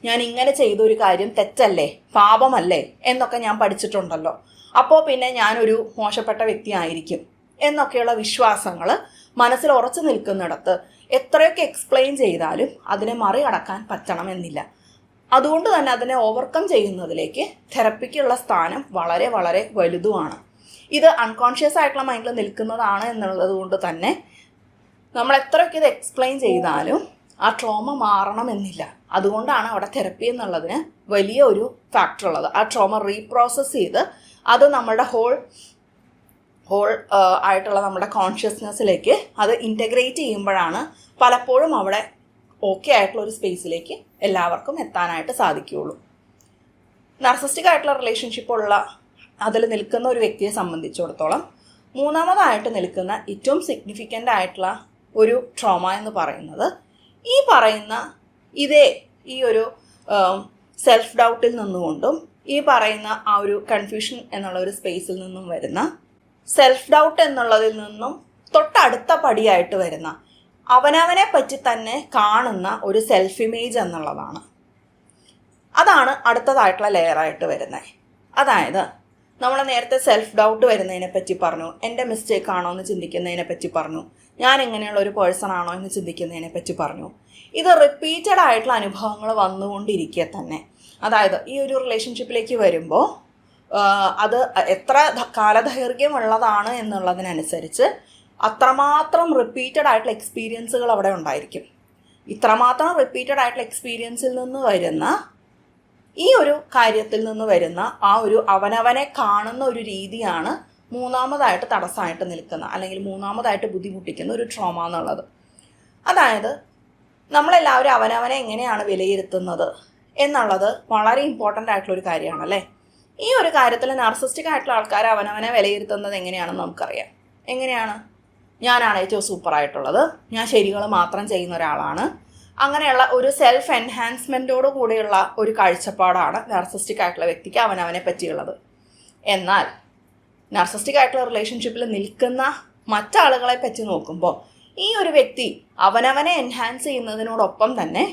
ഞാൻ ഇങ്ങനെ ചെയ്തൊരു കാര്യം തെറ്റല്ലേ, പാപമല്ലേ എന്നൊക്കെ ഞാൻ പഠിച്ചിട്ടുണ്ടല്ലോ, അപ്പോൾ പിന്നെ ഞാനൊരു മോശപ്പെട്ട വ്യക്തി ആയിരിക്കും എന്നൊക്കെയുള്ള വിശ്വാസങ്ങൾ മനസ്സിൽ ഉറച്ചു നിൽക്കുന്നിടത്ത് എത്രയൊക്കെ എക്സ്പ്ലെയിൻ ചെയ്താലും അതിനെ മറികടക്കാൻ പറ്റണമെന്നില്ല. അതുകൊണ്ട് തന്നെ അതിനെ ഓവർകം ചെയ്യുന്നതിലേക്ക് തെറപ്പിക്കുള്ള സ്ഥാനം വളരെ വളരെ വലുതുമാണ്. ഇത് അൺകോൺഷ്യസ് ആയിട്ടുള്ള മൈൻഡിൽ നിൽക്കുന്നതാണ് എന്നുള്ളത് കൊണ്ട് തന്നെ നമ്മൾ എത്രയൊക്കെ ഇത് എക്സ്പ്ലെയിൻ ചെയ്താലും ആ ട്രോമ മാറണമെന്നില്ല. അതുകൊണ്ടാണ് അവിടെ തെറപ്പി എന്നുള്ളതിന് വലിയ ഒരു ഫാക്ടർ ഉള്ളത്. ആ ട്രോമ റീപ്രോസസ് ചെയ്ത് അത് നമ്മളുടെ ഹോൾ ആയിട്ടുള്ള നമ്മുടെ കോൺഷ്യസ്നെസ്സിലേക്ക് അത് ഇൻറ്റഗ്രേറ്റ് ചെയ്യുമ്പോഴാണ് പലപ്പോഴും അവിടെ ഓക്കെ ആയിട്ടുള്ള ഒരു സ്പേസിലേക്ക് എല്ലാവർക്കും എത്താനായിട്ട് സാധിക്കുകയുള്ളൂ. നാർസിസ്റ്റിക് ആയിട്ടുള്ള റിലേഷൻഷിപ്പ് ഉള്ള അതിൽ നിൽക്കുന്ന ഒരു വ്യക്തിയെ സംബന്ധിച്ചിടത്തോളം മൂന്നാമതായിട്ട് നിൽക്കുന്ന ഏറ്റവും സിഗ്നിഫിക്കൻ്റ് ആയിട്ടുള്ള ഒരു ട്രോമ എന്ന് പറയുന്നത് ഈ പറയുന്ന ഈ ഒരു സെൽഫ് ഡൗട്ടിൽ നിന്നുകൊണ്ടും ഈ പറയുന്ന ആ ഒരു കൺഫ്യൂഷൻ എന്നുള്ള ഒരു സ്പേസിൽ നിന്നും വരുന്ന സെൽഫ് ഡൗട്ട് എന്നുള്ളതിൽ നിന്നും തൊട്ടടുത്ത പടിയായിട്ട് വരുന്ന അവനവനെ പറ്റി തന്നെ കാണുന്ന ഒരു സെൽഫ് ഇമേജ് എന്നുള്ളതാണ്. അതാണ് അടുത്തതായിട്ടുള്ള ലെയറായിട്ട് വരുന്നത്. അതായത് നമ്മൾ നേരത്തെ സെൽഫ് ഡൗട്ട് വരുന്നതിനെ പറ്റി പറഞ്ഞു, എൻ്റെ മിസ്റ്റേക്ക് ആണോ എന്ന് ചിന്തിക്കുന്നതിനെ പറ്റി പറഞ്ഞു, ഞാൻ ഇങ്ങനെയുള്ള ഒരു പേഴ്സൺ ആണോ എന്ന് ചിന്തിക്കുന്നതിനെ പറ്റി പറഞ്ഞു. ഇത് റിപ്പീറ്റഡ് ആയിട്ടുള്ള അനുഭവങ്ങൾ വന്നുകൊണ്ടിരിക്കെ തന്നെ, അതായത് ഈ ഒരു റിലേഷൻഷിപ്പിലേക്ക് വരുമ്പോൾ അത് എത്ര കാലദൈർഘ്യമുള്ളതാണ് എന്നുള്ളതിനനുസരിച്ച് അത്രമാത്രം റിപ്പീറ്റഡ് ആയിട്ടുള്ള എക്സ്പീരിയൻസുകൾ അവിടെ ഉണ്ടായിരിക്കും. ഇത്രമാത്രം റിപ്പീറ്റഡ് ആയിട്ടുള്ള എക്സ്പീരിയൻസിൽ നിന്ന് വരുന്ന ഈ ഒരു കാര്യത്തിൽ നിന്ന് വരുന്ന ആ ഒരു അവനവനെ കാണുന്ന ഒരു രീതിയാണ് മൂന്നാമതായിട്ട് തടസ്സമായിട്ട് നിൽക്കുന്ന, അല്ലെങ്കിൽ മൂന്നാമതായിട്ട് ബുദ്ധിമുട്ടിക്കുന്ന ഒരു ട്രോമ എന്നുള്ളത്. അതായത് നമ്മളെല്ലാവരും അവനവനെ എങ്ങനെയാണ് വിലയിരുത്തുന്നത് എന്നുള്ളത് വളരെ ഇമ്പോർട്ടൻ്റ് ആയിട്ടുള്ളൊരു കാര്യമാണ് അല്ലേ. ഈ ഒരു കാര്യത്തിൽ നാർസിസ്റ്റിക് ആയിട്ടുള്ള ആൾക്കാർ അവനവനെ വിലയിരുത്തുന്നത് എങ്ങനെയാണെന്ന് നമുക്കറിയാം. എങ്ങനെയാണ്? ഞാനാണ് ഏറ്റവും സൂപ്പറായിട്ടുള്ളത്, ഞാൻ ശരികൾ മാത്രം ചെയ്യുന്ന ഒരാളാണ്, അങ്ങനെയുള്ള ഒരു സെൽഫ് എൻഹാൻസ്മെൻറ്റോട് കൂടിയുള്ള ഒരു കാഴ്ചപ്പാടാണ് നാർസിസ്റ്റിക് ആയിട്ടുള്ള വ്യക്തിക്ക് അവനവനെ പറ്റിയുള്ളത്. എന്നാൽ നാർസിസ്റ്റിക് ആയിട്ടുള്ള റിലേഷൻഷിപ്പിൽ നിൽക്കുന്ന മറ്റാളുകളെ പറ്റി നോക്കുമ്പോൾ ഈ ഒരു വ്യക്തി അവനവനെ എൻഹാൻസ് ചെയ്യുന്നതിനോടൊപ്പം തന്നെ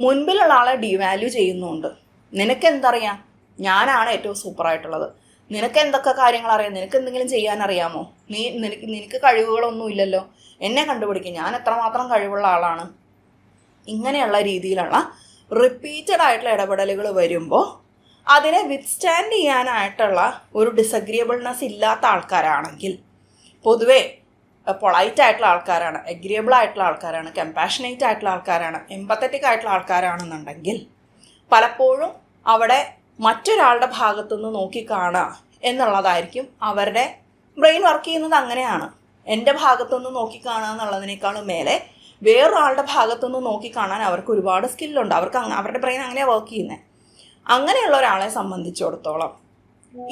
മുൻപിലുള്ള ആളെ ഡിവാല്യൂ ചെയ്യുന്നുണ്ട്. നിനക്കെന്തറിയാം, ഞാനാണ് ഏറ്റവും സൂപ്പറായിട്ടുള്ളത്, നിനക്ക് എന്തൊക്കെ കാര്യങ്ങൾ അറിയാം, നിനക്ക് എന്തെങ്കിലും ചെയ്യാനറിയാമോ, നിനക്ക് കഴിവുകളൊന്നും ഇല്ലല്ലോ, എന്നെ കണ്ടുപിടിക്കും, ഞാൻ എത്രമാത്രം കഴിവുള്ള ആളാണ്. ഇങ്ങനെയുള്ള രീതിയിലുള്ള റിപ്പീറ്റഡ് ആയിട്ടുള്ള ഇടപെടലുകൾ വരുമ്പോൾ അതിനെ വിത്ത്സ്റ്റാൻഡ് ചെയ്യാനായിട്ടുള്ള ഒരു ഡിസഗ്രിയബിൾനെസ് ഇല്ലാത്ത ആൾക്കാരാണെങ്കിൽ, പൊതുവേ പൊളൈറ്റ് ആയിട്ടുള്ള ആൾക്കാരാണ്, എഗ്രിയബിൾ ആയിട്ടുള്ള ആൾക്കാരാണ്, കമ്പാഷനേറ്റ് ആയിട്ടുള്ള ആൾക്കാരാണ്, എംപത്തറ്റിക് ആയിട്ടുള്ള ആൾക്കാരാണെന്നുണ്ടെങ്കിൽ പലപ്പോഴും അവിടെ മറ്റൊരാളുടെ ഭാഗത്തുനിന്ന് നോക്കിക്കാണുക എന്നുള്ളതായിരിക്കും അവരുടെ ബ്രെയിൻ വർക്ക് ചെയ്യുന്നത്. അങ്ങനെയാണ്. എൻ്റെ ഭാഗത്തുനിന്ന് നോക്കിക്കാണുക എന്നുള്ളതിനേക്കാളും മേലെ വേറൊരാളുടെ ഭാഗത്തുനിന്ന് നോക്കിക്കാണാൻ അവർക്ക് ഒരുപാട് സ്കില്ലുണ്ട്. അവരുടെ ബ്രെയിൻ അങ്ങനെയാണ് വർക്ക് ചെയ്യുന്നത്. അങ്ങനെയുള്ള ഒരാളെ സംബന്ധിച്ചിടത്തോളം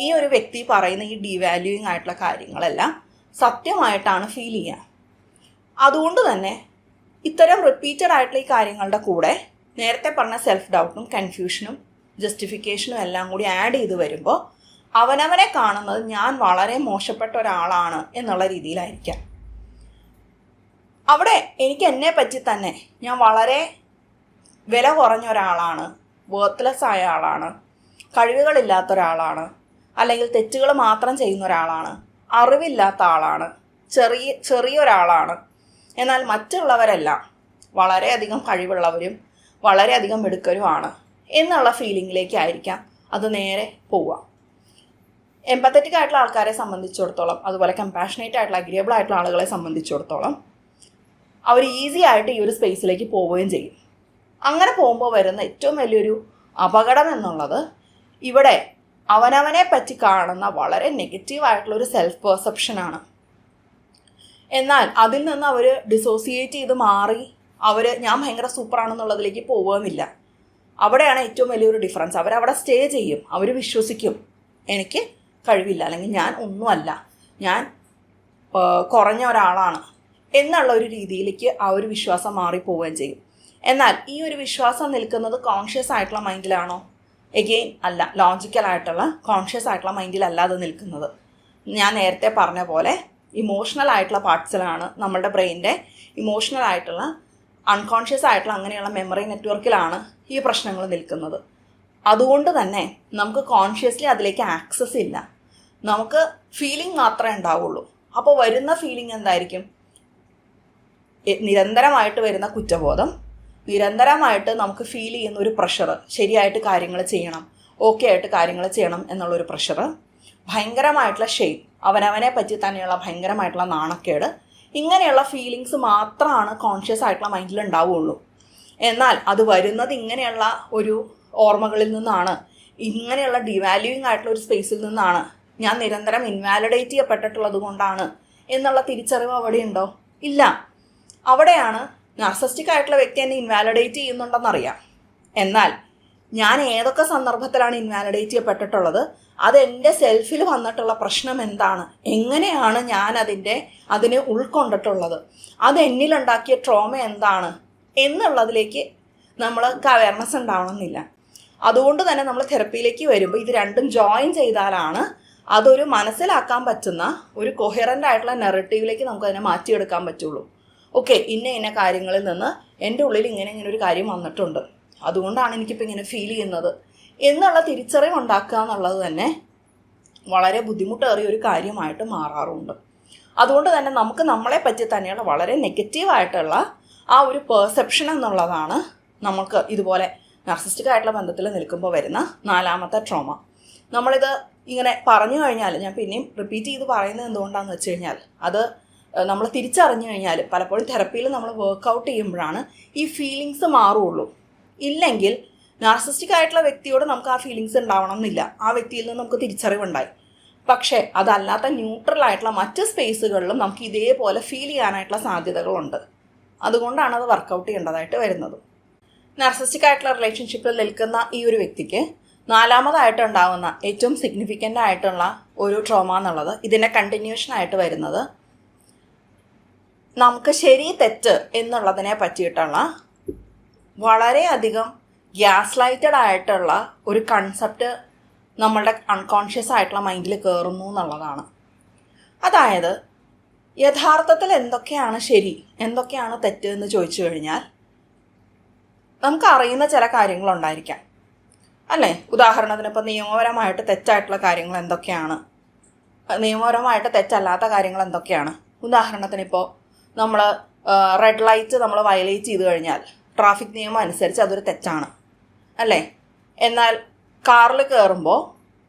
ഈ ഒരു വ്യക്തി പറയുന്ന ഈ ഡിവാല്യൂയിങ് ആയിട്ടുള്ള കാര്യങ്ങളെല്ലാം സത്യമായിട്ടാണ് ഫീൽ ചെയ്യുക. അതുകൊണ്ട് തന്നെ ഇത്തരം റിപ്പീറ്റഡ് ആയിട്ടുള്ള ഈ കാര്യങ്ങളുടെ കൂടെ നേരത്തെ പറഞ്ഞ സെൽഫ് ഡൗട്ടും കൺഫ്യൂഷനും ജസ്റ്റിഫിക്കേഷനും എല്ലാം കൂടി ആഡ് ചെയ്ത് വരുമ്പോൾ അവനവനെ കാണുന്നത് ഞാൻ വളരെ മോശപ്പെട്ട ഒരാളാണ് എന്നുള്ള രീതിയിലായിരിക്കാം. അവിടെ എനിക്ക് എന്നെ പറ്റി തന്നെ ഞാൻ വളരെ വില കുറഞ്ഞ ഒരാളാണ്, വർത്ത്ലെസ് ആയ ആളാണ്, കഴിവുകളില്ലാത്ത ഒരാളാണ്, അല്ലെങ്കിൽ തെറ്റുകൾ മാത്രം ചെയ്യുന്ന ഒരാളാണ്, അറിവില്ലാത്ത ആളാണ്, ചെറിയൊരാളാണ്. എന്നാൽ മറ്റുള്ളവരെല്ലാം വളരെയധികം കഴിവുള്ളവരും വളരെയധികം മിടുക്കരുമാണ് എന്നുള്ള ഫീലിങ്ങിലേക്കായിരിക്കാം അത് നേരെ പോവുക. എംപത്തറ്റിക് ആയിട്ടുള്ള ആൾക്കാരെ സംബന്ധിച്ചിടത്തോളം, അതുപോലെ കമ്പാഷനേറ്റ് ആയിട്ടുള്ള അഗ്രിയബിൾ ആയിട്ടുള്ള ആളുകളെ സംബന്ധിച്ചിടത്തോളം അവർ ഈസി ആയിട്ട് ഈ ഒരു സ്പേസിലേക്ക് പോവുകയും ചെയ്യും. അങ്ങനെ പോകുമ്പോൾ വരുന്ന ഏറ്റവും വലിയൊരു അപകടം എന്നുള്ളത് ഇവിടെ അവനവനെ പറ്റി കാണുന്ന വളരെ നെഗറ്റീവായിട്ടുള്ളൊരു സെൽഫ് പെർസെപ്ഷനാണ്. എന്നാൽ അതിൽ നിന്ന് അവർ ഡിസോസിയേറ്റ് ചെയ്ത് മാറി ഞാൻ ഭയങ്കര സൂപ്പറാണെന്നുള്ളതിലേക്ക് പോകുന്നില്ല. അവിടെയാണ് ഏറ്റവും വലിയൊരു ഡിഫറൻസ്. അവരവിടെ സ്റ്റേ ചെയ്യും. അവർ വിശ്വസിക്കും എനിക്ക് കഴിവില്ല, അല്ലെങ്കിൽ ഞാൻ ഒന്നുമല്ല, ഞാൻ കുറഞ്ഞ ഒരാളാണ് എന്നുള്ള ഒരു രീതിയിലേക്ക് ആ ഒരു വിശ്വാസം മാറിപ്പോവുകയും ചെയ്യും. എന്നാൽ ഈ ഒരു വിശ്വാസം നിൽക്കുന്നത് കോൺഷ്യസ് ആയിട്ടുള്ള മൈൻഡിലാണോ? എഗെയിൻ അല്ല, ലോജിക്കലായിട്ടുള്ള കോൺഷ്യസ് ആയിട്ടുള്ള മൈൻഡിലല്ല അത് നിൽക്കുന്നത്. ഞാൻ നേരത്തെ പറഞ്ഞ പോലെ ഇമോഷണൽ ആയിട്ടുള്ള പാർട്സിലാണ്, നമ്മളുടെ ബ്രെയിനിൻ്റെ ഇമോഷണൽ ആയിട്ടുള്ള അൺകോൺഷ്യസ് ആയിട്ടുള്ള അങ്ങനെയുള്ള മെമ്മറി നെറ്റ്വർക്കിലാണ് ഈ പ്രശ്നങ്ങൾ നിൽക്കുന്നത്. അതുകൊണ്ട് തന്നെ നമുക്ക് കോൺഷ്യസ്ലി അതിലേക്ക് ആക്സസ് ഇല്ല, നമുക്ക് ഫീലിംഗ് മാത്രമേ ഉണ്ടാവുള്ളൂ. അപ്പോൾ വരുന്ന ഫീലിംഗ് എന്തായിരിക്കും? നിരന്തരമായിട്ട് വരുന്ന കുറ്റബോധം, നിരന്തരമായിട്ട് നമുക്ക് ഫീൽ ചെയ്യുന്ന ഒരു പ്രഷർ, ശരിയായിട്ട് കാര്യങ്ങൾ ചെയ്യണം, ഓക്കെ ആയിട്ട് കാര്യങ്ങൾ ചെയ്യണം എന്നുള്ളൊരു പ്രഷർ, ഭയങ്കരമായിട്ടുള്ള ഷെയിം, അവനവനെ പറ്റി തന്നെയുള്ള ഭയങ്കരമായിട്ടുള്ള നാണക്കേട്, ഇങ്ങനെയുള്ള ഫീലിങ്സ് മാത്രമാണ് കോൺഷ്യസ് ആയിട്ടുള്ള മൈൻഡിൽ ഉണ്ടാവുകയുള്ളൂ. എന്നാൽ അത് വരുന്നത് ഇങ്ങനെയുള്ള ഒരു ഓർമ്മകളിൽ നിന്നാണ്, ഇങ്ങനെയുള്ള ഡിവാല്യൂയിങ് ആയിട്ടുള്ള ഒരു സ്പേസിൽ നിന്നാണ്, ഞാൻ നിരന്തരം ഇൻവാലിഡേറ്റ് ചെയ്യപ്പെട്ടിട്ടുള്ളത് കൊണ്ടാണ് എന്നുള്ള തിരിച്ചറിവ് അവിടെ ഉണ്ടോ? ഇല്ല. അവിടെയാണ് നാർസിസ്റ്റിക് ആയിട്ടുള്ള വ്യക്തി എന്നെ ഇൻവാലിഡേറ്റ് ചെയ്യുന്നുണ്ടെന്നറിയാം, എന്നാൽ ഞാൻ ഏതൊക്കെ സന്ദർഭത്തിലാണ് ഇൻവാലിഡേറ്റ് ചെയ്യപ്പെട്ടിട്ടുള്ളത്, അതെൻ്റെ സെൽഫിൽ വന്നിട്ടുള്ള പ്രശ്നം എന്താണ്, എങ്ങനെയാണ് ഞാൻ അതിനെ ഉൾക്കൊണ്ടിട്ടുള്ളത്, അത് എന്നിലുണ്ടാക്കിയ ട്രോമ എന്താണ് എന്നുള്ളതിലേക്ക് നമ്മൾക്ക് അവയർനെസ് ഉണ്ടാവണമെന്നില്ല. അതുകൊണ്ട് തന്നെ നമ്മൾ തെറപ്പിയിലേക്ക് വരുമ്പോൾ ഇത് രണ്ടും ജോയിൻ ചെയ്താലാണ് അതൊരു മനസ്സിലാക്കാൻ പറ്റുന്ന ഒരു കൊഹറൻ്റ് ആയിട്ടുള്ള നെറേറ്റീവിലേക്ക് നമുക്കതിനെ മാറ്റിയെടുക്കാൻ പറ്റുള്ളൂ. ഓക്കെ, ഇന്ന കാര്യങ്ങളിൽ നിന്ന് എൻ്റെ ഉള്ളിൽ ഇങ്ങനെ ഒരു കാര്യം വന്നിട്ടുണ്ട്, അതുകൊണ്ടാണ് എനിക്കിപ്പോൾ ഇങ്ങനെ ഫീൽ ചെയ്യുന്നത് എന്നുള്ള തിരിച്ചറിവ് ഉണ്ടാക്കുക എന്നുള്ളത് തന്നെ വളരെ ബുദ്ധിമുട്ടേറിയ ഒരു കാര്യമായിട്ട് മാറാറുണ്ട്. അതുകൊണ്ട് തന്നെ നമുക്ക് നമ്മളെ പറ്റി തന്നെയുള്ള വളരെ നെഗറ്റീവായിട്ടുള്ള ആ ഒരു പെർസെപ്ഷൻ എന്നുള്ളതാണ് നമുക്ക് ഇതുപോലെ നാർസിസ്റ്റിക് ആയിട്ടുള്ള ബന്ധത്തിൽ നിൽക്കുമ്പോൾ വരുന്ന 4ാമത്തെ ട്രോമ. നമ്മളിത് ഇങ്ങനെ പറഞ്ഞു കഴിഞ്ഞാൽ, ഞാൻ പിന്നെയും റിപ്പീറ്റ് ചെയ്ത് പറയുന്നത് എന്തുകൊണ്ടാണെന്ന് വെച്ച് കഴിഞ്ഞാൽ, അത് നമ്മൾ തിരിച്ചറിഞ്ഞു കഴിഞ്ഞാൽ പലപ്പോഴും തെറപ്പിയിൽ നമ്മൾ വർക്കൗട്ട് ചെയ്യുമ്പോഴാണ് ഈ ഫീലിങ്സ് മാറുള്ളൂ. ഇല്ലെങ്കിൽ നാർസിസ്റ്റിക് ആയിട്ടുള്ള വ്യക്തിയോട് നമുക്ക് ആ ഫീലിങ്സ് ഉണ്ടാവണം എന്നില്ല, ആ വ്യക്തിയിൽ നിന്ന് നമുക്ക് തിരിച്ചറിവുണ്ടായി. പക്ഷേ അതല്ലാത്ത ന്യൂട്രൽ ആയിട്ടുള്ള മറ്റ് സ്പേസുകളിലും നമുക്ക് ഇതേപോലെ ഫീൽ ചെയ്യാനായിട്ടുള്ള സാധ്യതകളുണ്ട്. അതുകൊണ്ടാണ് അത് വർക്കൗട്ട് ചെയ്യേണ്ടതായിട്ട് വരുന്നത്. നാർസിസ്റ്റിക് ആയിട്ടുള്ള റിലേഷൻഷിപ്പിൽ നിൽക്കുന്ന ഈ ഒരു വ്യക്തിക്ക് 4ാമതായിട്ട് ഉണ്ടാകുന്ന ഏറ്റവും സിഗ്നിഫിക്കൻ്റ് ആയിട്ടുള്ള ഒരു ട്രോമ എന്നുള്ളത്, ഇതിൻ്റെ കണ്ടിന്യൂഷൻ ആയിട്ട് വരുന്നത്, നമുക്ക് ശരി തെറ്റ് എന്നുള്ളതിനെ പറ്റിയിട്ടുള്ള വളരെയധികം ഗ്യാസ് ലൈറ്റഡ് ആയിട്ടുള്ള ഒരു കൺസെപ്റ്റ് നമ്മളുടെ അൺകോൺഷ്യസ് ആയിട്ടുള്ള മൈൻഡിൽ കയറുന്നു എന്നുള്ളതാണ്. അതായത് യഥാർത്ഥത്തിൽ എന്തൊക്കെയാണ് ശരി, എന്തൊക്കെയാണ് തെറ്റ് എന്ന് ചോദിച്ചു കഴിഞ്ഞാൽ നമുക്കറിയുന്ന ചില കാര്യങ്ങളുണ്ടായിരിക്കാം, അല്ലേ? ഉദാഹരണത്തിന് ഇപ്പോൾ നിയമപരമായിട്ട് തെറ്റായിട്ടുള്ള കാര്യങ്ങൾ എന്തൊക്കെയാണ്, നിയമപരമായിട്ട് തെറ്റല്ലാത്ത കാര്യങ്ങൾ എന്തൊക്കെയാണ്. ഉദാഹരണത്തിന് ഇപ്പോൾ നമ്മൾ റെഡ് ലൈറ്റ് നമ്മൾ വയലേറ്റ് ചെയ്ത് കഴിഞ്ഞാൽ ട്രാഫിക് നിയമം അനുസരിച്ച് അതൊരു തെറ്റാണ്, അല്ലേ? എന്നാൽ കാറിൽ കയറുമ്പോൾ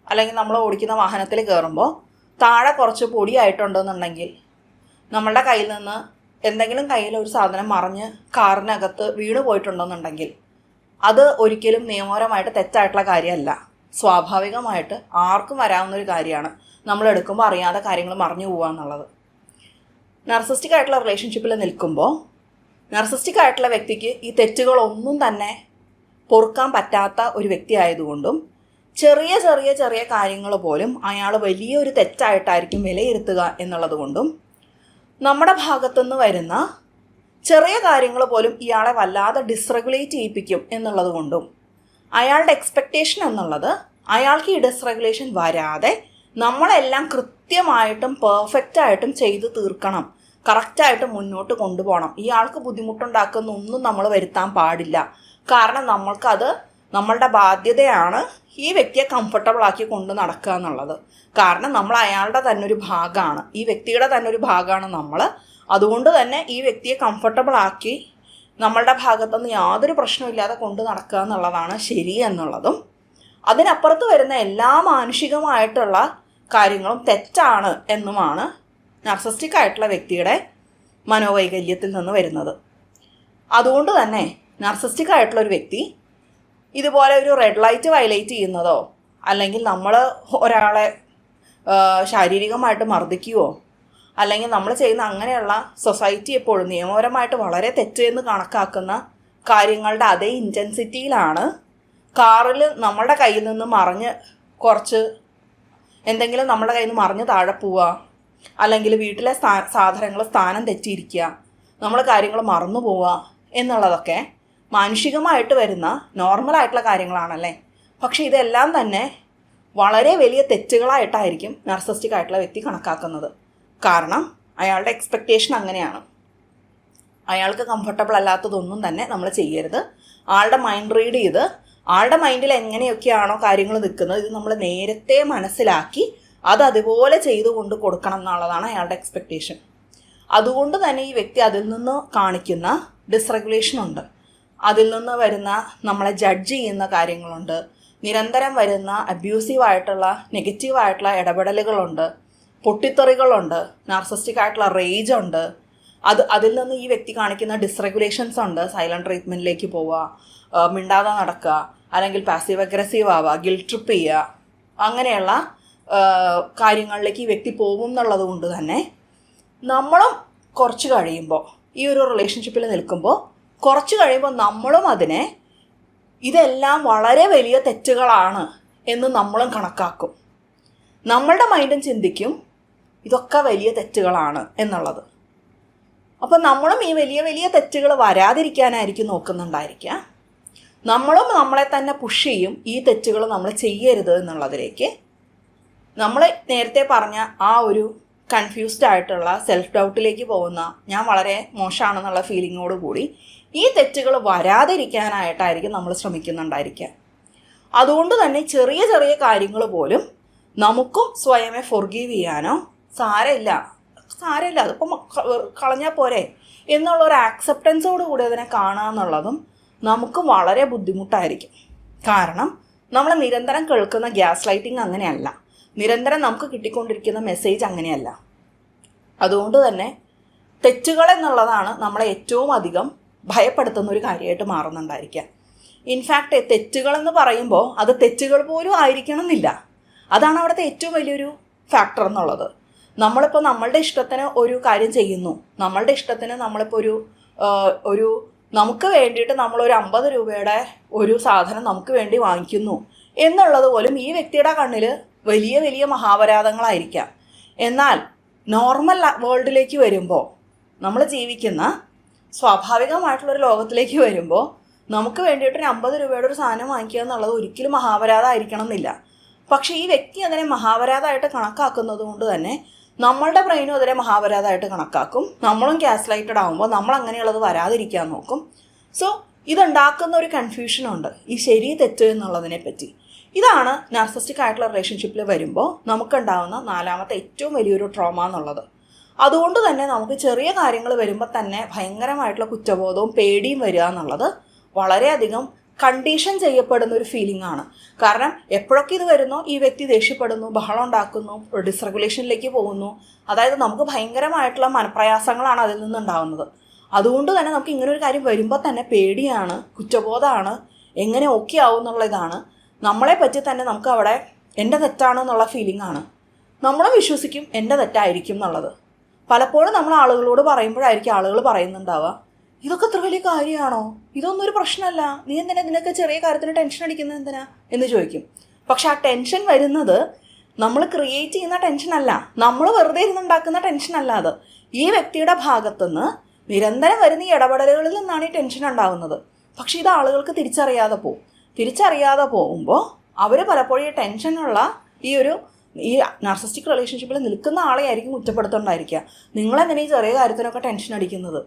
അല്ലെങ്കിൽ നമ്മൾ ഓടിക്കുന്ന വാഹനത്തിൽ കയറുമ്പോൾ താഴെ കുറച്ച് പൊടിയായിട്ടുണ്ടെന്നുണ്ടെങ്കിൽ നമ്മളുടെ കയ്യിൽ നിന്ന് എന്തെങ്കിലും കയ്യിലൊരു സാധനം മറിഞ്ഞ് കാറിനകത്ത് വീണ് പോയിട്ടുണ്ടെന്നുണ്ടെങ്കിൽ അത് ഒരിക്കലും നിയമപരമായിട്ട് തെറ്റായിട്ടുള്ള കാര്യമല്ല. സ്വാഭാവികമായിട്ട് ആർക്കും വരാവുന്നൊരു കാര്യമാണ് നമ്മൾ എടുക്കുമ്പോൾ അറിയാതെ കാര്യങ്ങൾ മറിഞ്ഞു പോകുക എന്നുള്ളത്. നാർസിസ്റ്റിക് ആയിട്ടുള്ള റിലേഷൻഷിപ്പിൽ നിൽക്കുമ്പോൾ നാർസിസ്റ്റിക് ആയിട്ടുള്ള വ്യക്തിക്ക് ഈ തെറ്റുകളൊന്നും തന്നെ പൊറുക്കാൻ പറ്റാത്ത ഒരു വ്യക്തി ആയതുകൊണ്ടും ചെറിയ ചെറിയ ചെറിയ കാര്യങ്ങൾ പോലും അയാൾ വലിയൊരു തെറ്റായിട്ടായിരിക്കും വിലയിരുത്തുക എന്നുള്ളത് കൊണ്ടും നമ്മുടെ ഭാഗത്തുനിന്ന് വരുന്ന ചെറിയ കാര്യങ്ങൾ പോലും ഇയാളെ വല്ലാതെ ഡിസ്റെഗുലേറ്റ് ചെയ്യിപ്പിക്കും എന്നുള്ളത് കൊണ്ടും അയാളുടെ എക്സ്പെക്റ്റേഷൻ എന്നുള്ളത് അയാൾക്ക് ഈ ഡിസ്റെഗുലേഷൻ വരാതെ നമ്മളെല്ലാം കൃത്യമായിട്ടും പെർഫെക്റ്റായിട്ടും ചെയ്ത് തീർക്കണം, കറക്റ്റായിട്ട് മുന്നോട്ട് കൊണ്ടുപോകണം, ഇയാൾക്ക് ബുദ്ധിമുട്ടുണ്ടാക്കുന്ന ഒന്നും നമ്മൾ വരുത്താൻ പാടില്ല. കാരണം നമ്മൾക്കത് നമ്മളുടെ ബാധ്യതയാണ് ഈ വ്യക്തിയെ കംഫർട്ടബിൾ ആക്കി കൊണ്ട് നടക്കുക എന്നുള്ളത്. കാരണം നമ്മൾ അയാളുടെ തന്നെ ഒരു ഭാഗമാണ്, ഈ വ്യക്തിയുടെ തന്നെ ഒരു ഭാഗമാണ് നമ്മൾ. അതുകൊണ്ട് തന്നെ ഈ വ്യക്തിയെ കംഫർട്ടബിൾ ആക്കി നമ്മളുടെ ഭാഗത്തുനിന്ന് യാതൊരു പ്രശ്നമില്ലാതെ കൊണ്ട് നടക്കുക എന്നുള്ളതാണ് ശരി എന്നുള്ളതും, അതിനപ്പുറത്ത് വരുന്ന എല്ലാ മാനുഷികമായിട്ടുള്ള കാര്യങ്ങളും തെറ്റാണ് എന്നുമാണ് നാർസിസ്റ്റിക് ആയിട്ടുള്ള വ്യക്തിയുടെ മനോവൈകല്യത്തിൽ നിന്ന് വരുന്നത്. അതുകൊണ്ട് തന്നെ നാർസിസ്റ്റിക് ആയിട്ടുള്ള ഒരു വ്യക്തി ഇതുപോലെ ഒരു റെഡ് ലൈറ്റ് വയലേറ്റ് ചെയ്യുന്നതോ അല്ലെങ്കിൽ നമ്മൾ ഒരാളെ ശാരീരികമായിട്ട് മർദ്ദിക്കുകയോ അല്ലെങ്കിൽ നമ്മൾ ചെയ്യുന്ന അങ്ങനെയുള്ള സൊസൈറ്റി എപ്പോഴും നിയമപരമായിട്ട് വളരെ തെറ്റെന്ന് കണക്കാക്കുന്ന കാര്യങ്ങളുടെ അതേ ഇൻറ്റൻസിറ്റിയിലാണ് കാറിൽ നമ്മളുടെ കയ്യിൽ നിന്ന് മറിഞ്ഞ് കുറച്ച് എന്തെങ്കിലും നമ്മുടെ കയ്യിൽ നിന്ന് മറിഞ്ഞ് താഴെ പോവുക, അല്ലെങ്കിൽ വീട്ടിലെ സാധനങ്ങൾ സ്ഥാനം തെറ്റിയിരിക്കുക, നമ്മൾ കാര്യങ്ങൾ മറന്നു പോവുക എന്നുള്ളതൊക്കെ മാനുഷികമായിട്ട് വരുന്ന നോർമലായിട്ടുള്ള കാര്യങ്ങളാണല്ലേ. പക്ഷേ ഇതെല്ലാം തന്നെ വളരെ വലിയ തെറ്റുകളായിട്ടായിരിക്കും നാർസിസ്റ്റിക് ആയിട്ടുള്ള വ്യക്തി കണക്കാക്കുന്നത്. കാരണം അയാളുടെ എക്സ്പെക്റ്റേഷൻ അങ്ങനെയാണ്, അയാൾക്ക് കംഫർട്ടബിൾ അല്ലാത്തതൊന്നും തന്നെ നമ്മൾ ചെയ്യരുത്. ആളുടെ മൈൻഡ് റീഡ് ചെയ്ത് ആളുടെ മൈൻഡിൽ എങ്ങനെയൊക്കെയാണോ കാര്യങ്ങൾ നിൽക്കുന്നത് ഇത് നമ്മൾ നേരത്തെ മനസ്സിലാക്കി അത് അതുപോലെ ചെയ്തു കൊണ്ട് കൊടുക്കണം എന്നുള്ളതാണ് അയാളുടെ എക്സ്പെക്റ്റേഷൻ. അതുകൊണ്ട് തന്നെ ഈ വ്യക്തി അതിൽ നിന്ന് കാണിക്കുന്ന ഡിസ്റെഗുലേഷനുണ്ട്, അതിൽ നിന്ന് വരുന്ന നമ്മളെ ജഡ്ജ് ചെയ്യുന്ന കാര്യങ്ങളുണ്ട്, നിരന്തരം വരുന്ന അബ്യൂസീവായിട്ടുള്ള നെഗറ്റീവായിട്ടുള്ള ഇടപെടലുകളുണ്ട്, പൊട്ടിത്തെറികളുണ്ട്, നാർസിസ്റ്റിക് ആയിട്ടുള്ള റേജ് ഉണ്ട്, അതിൽ നിന്ന് ഈ വ്യക്തി കാണിക്കുന്ന ഡിസ്റെഗുലേഷൻസ് ഉണ്ട്. സൈലൻറ്റ് ട്രീറ്റ്മെൻറ്റിലേക്ക് പോവുക, മിണ്ടാതെ നടക്കുക, അല്ലെങ്കിൽ പാസീവ് അഗ്രസീവ് ആവുക, ഗിൽറ്റ് ട്രിപ്പ് ചെയ്യുക, അങ്ങനെയുള്ള കാര്യങ്ങളിലേക്ക് ഈ വ്യക്തി പോകും എന്നുള്ളത് കൊണ്ട് തന്നെ നമ്മളും കുറച്ച് കഴിയുമ്പോൾ, ഈ ഒരു റിലേഷൻഷിപ്പിൽ നിൽക്കുമ്പോൾ കുറച്ച് കഴിയുമ്പോൾ നമ്മളും അതിനെ ഇതെല്ലാം വളരെ വലിയ തെറ്റുകളാണ് എന്ന് നമ്മളും കണക്കാക്കും. നമ്മളുടെ മൈൻഡും ചിന്തിക്കും ഇതൊക്കെ വലിയ തെറ്റുകളാണ് എന്നുള്ളത്. അപ്പം നമ്മളും ഈ വലിയ വലിയ തെറ്റുകൾ വരാതിരിക്കാനായിരിക്കും നോക്കുന്നുണ്ടായിരിക്കുക. നമ്മളും നമ്മളെ തന്നെ പുഷ് ചെയ്യും ഈ തെറ്റുകൾ നമ്മൾ ചെയ്യരുത് എന്നുള്ളതിലേക്ക്. നമ്മൾ നേരത്തെ പറഞ്ഞ ആ ഒരു കൺഫ്യൂസ്ഡ് ആയിട്ടുള്ള സെൽഫ് ഡൗട്ടിലേക്ക് പോകുന്ന, ഞാൻ വളരെ മോശമാണെന്നുള്ള ഫീലിങ്ങോട് കൂടി ഈ തെറ്റുകൾ വരാതിരിക്കാനായിട്ടായിരിക്കും നമ്മൾ ശ്രമിക്കുന്നുണ്ടായിരിക്കുക. അതുകൊണ്ട് തന്നെ ചെറിയ ചെറിയ കാര്യങ്ങൾ പോലും നമുക്കും സ്വയമേ ഫൊർഗീവ് ചെയ്യാനോ സാരമില്ല അതിപ്പം കളഞ്ഞാൽ പോരെ എന്നുള്ളൊരു ആക്സെപ്റ്റൻസോട് കൂടി അതിനെ കാണുക എന്നുള്ളതും നമുക്ക് വളരെ ബുദ്ധിമുട്ടായിരിക്കും. കാരണം നമ്മൾ നിരന്തരം കേൾക്കുന്ന ഗ്യാസ് ലൈറ്റിംഗ് അങ്ങനെയല്ല, നിരന്തരം നമുക്ക് കിട്ടിക്കൊണ്ടിരിക്കുന്ന മെസ്സേജ് അങ്ങനെയല്ല. അതുകൊണ്ട് തന്നെ തെറ്റുകൾ എന്നുള്ളതാണ് നമ്മളെ ഏറ്റവും അധികം ഭയപ്പെടുത്തുന്ന ഒരു കാര്യമായിട്ട് മാറുന്നുണ്ടായിരിക്കുക. ഇൻഫാക്റ്റ് തെറ്റുകളെന്ന് പറയുമ്പോൾ അത് തെറ്റുകൾ പോലും ആയിരിക്കണം എന്നില്ല. അതാണ് അവിടുത്തെ ഏറ്റവും വലിയൊരു ഫാക്ടർ എന്നുള്ളത്. നമ്മളിപ്പോൾ നമ്മളുടെ ഇഷ്ടത്തിന് ഒരു കാര്യം ചെയ്യുന്നു, നമ്മളുടെ ഇഷ്ടത്തിന് നമ്മളിപ്പോൾ ഒരു നമുക്ക് വേണ്ടിയിട്ട് നമ്മളൊരു 50 രൂപയുടെ ഒരു സാധനം നമുക്ക് വേണ്ടി വാങ്ങിക്കുന്നു എന്നുള്ളത് പോലും ഈ വ്യക്തിയുടെ കണ്ണിൽ വലിയ വലിയ മഹാപരാധങ്ങളായിരിക്കാം. എന്നാൽ നോർമൽ വേൾഡിലേക്ക് വരുമ്പോൾ, നമ്മൾ ജീവിക്കുന്ന സ്വാഭാവികമായിട്ടുള്ളൊരു ലോകത്തിലേക്ക് വരുമ്പോൾ നമുക്ക് വേണ്ടിയിട്ടൊരു 50 രൂപയുടെ ഒരു സാധനം വാങ്ങിക്കുക എന്നുള്ളത് ഒരിക്കലും മഹാപരാധമായിരിക്കണം എന്നില്ല. പക്ഷേ ഈ വ്യക്തി അതിനെ മഹാപരാധമായിട്ട് കണക്കാക്കുന്നത് കൊണ്ട് തന്നെ നമ്മളുടെ ബ്രെയിനും അതിനെ മഹാപരാധമായിട്ട് കണക്കാക്കും. നമ്മളും ഗ്യാസ് ലൈറ്റഡ് ആകുമ്പോൾ നമ്മൾ അങ്ങനെയുള്ളത് വരാതിരിക്കാൻ നോക്കും. സോ ഇതുണ്ടാക്കുന്ന ഒരു കൺഫ്യൂഷനുണ്ട് ഈ ശരി തെറ്റ് എന്നുള്ളതിനെ പറ്റി. ഇതാണ് നാർസിസ്റ്റിക് ആയിട്ടുള്ള റിലേഷൻഷിപ്പിൽ വരുമ്പോൾ നമുക്കുണ്ടാകുന്ന 4ാമത്തെ ഏറ്റവും വലിയൊരു ട്രോമ എന്നുള്ളത്. അതുകൊണ്ട് തന്നെ നമുക്ക് ചെറിയ കാര്യങ്ങൾ വരുമ്പോൾ തന്നെ ഭയങ്കരമായിട്ടുള്ള കുറ്റബോധവും പേടിയും വരിക എന്നുള്ളത് വളരെയധികം കണ്ടീഷൻ ചെയ്യപ്പെടുന്ന ഒരു ഫീലിംഗ് ആണ്. കാരണം എപ്പോഴൊക്കെ ഇത് വരുന്നോ ഈ വ്യക്തി ദേഷ്യപ്പെടുന്നു, ബഹളം ഉണ്ടാക്കുന്നു, ഡിസ്റെഗുലേഷനിലേക്ക് പോകുന്നു. അതായത് നമുക്ക് ഭയങ്കരമായിട്ടുള്ള മനപ്രയാസങ്ങളാണ് അതിൽ നിന്നുണ്ടാകുന്നത്. അതുകൊണ്ട് തന്നെ നമുക്ക് ഇങ്ങനൊരു കാര്യം വരുമ്പോൾ തന്നെ പേടിയാണ്, കുറ്റബോധമാണ്, എങ്ങനെ ഓക്കെ ആവും എന്നുള്ളതാണ്. നമ്മളെ പറ്റി തന്നെ നമുക്ക് അവിടെ എൻ്റെ തെറ്റാണെന്നുള്ള ഫീലിംഗ് ആണ്. നമ്മൾ വിശ്വസിക്കും എൻ്റെ തെറ്റായിരിക്കും എന്നുള്ളത്. പലപ്പോഴും നമ്മൾ ആളുകളോട് പറയുമ്പോഴായിരിക്കും ആളുകൾ പറയുന്നുണ്ടാവുക, ഇതൊക്കെ അത്ര വലിയ കാര്യമാണോ, ഇതൊന്നും ഒരു പ്രശ്നമല്ല, നീ എന്തിനാ ഇതിനൊക്കെ ചെറിയ കാര്യത്തിന് ടെൻഷൻ അടിക്കുന്നത് എന്തിനാ എന്ന് ചോദിക്കും. പക്ഷെ ആ ടെൻഷൻ വരുന്നത് നമ്മൾ ക്രിയേറ്റ് ചെയ്യുന്ന ടെൻഷനല്ല, നമ്മൾ വെറുതെ ഇരുന്നുണ്ടാക്കുന്ന ടെൻഷനല്ല. അത് ഈ വ്യക്തിയുടെ ഭാഗത്തുനിന്ന് നിരന്തരം വരുന്ന ഈ ഇടപെടലുകളിൽ നിന്നാണ് ഈ ടെൻഷൻ ഉണ്ടാകുന്നത്. പക്ഷെ ഇത് ആളുകൾക്ക് തിരിച്ചറിയാതെ പോകുമ്പോൾ അവർ പലപ്പോഴും ഈ ടെൻഷനുള്ള ഈ നാർസിസ്റ്റിക് റിലേഷൻഷിപ്പിൽ നിൽക്കുന്ന ആളെ ആയിരിക്കും കുറ്റപ്പെടുത്തുണ്ടായിരിക്കുക. നിങ്ങളെങ്ങനെ ഈ ചെറിയ കാര്യത്തിനൊക്കെ ടെൻഷൻ അടിക്കുന്നത്?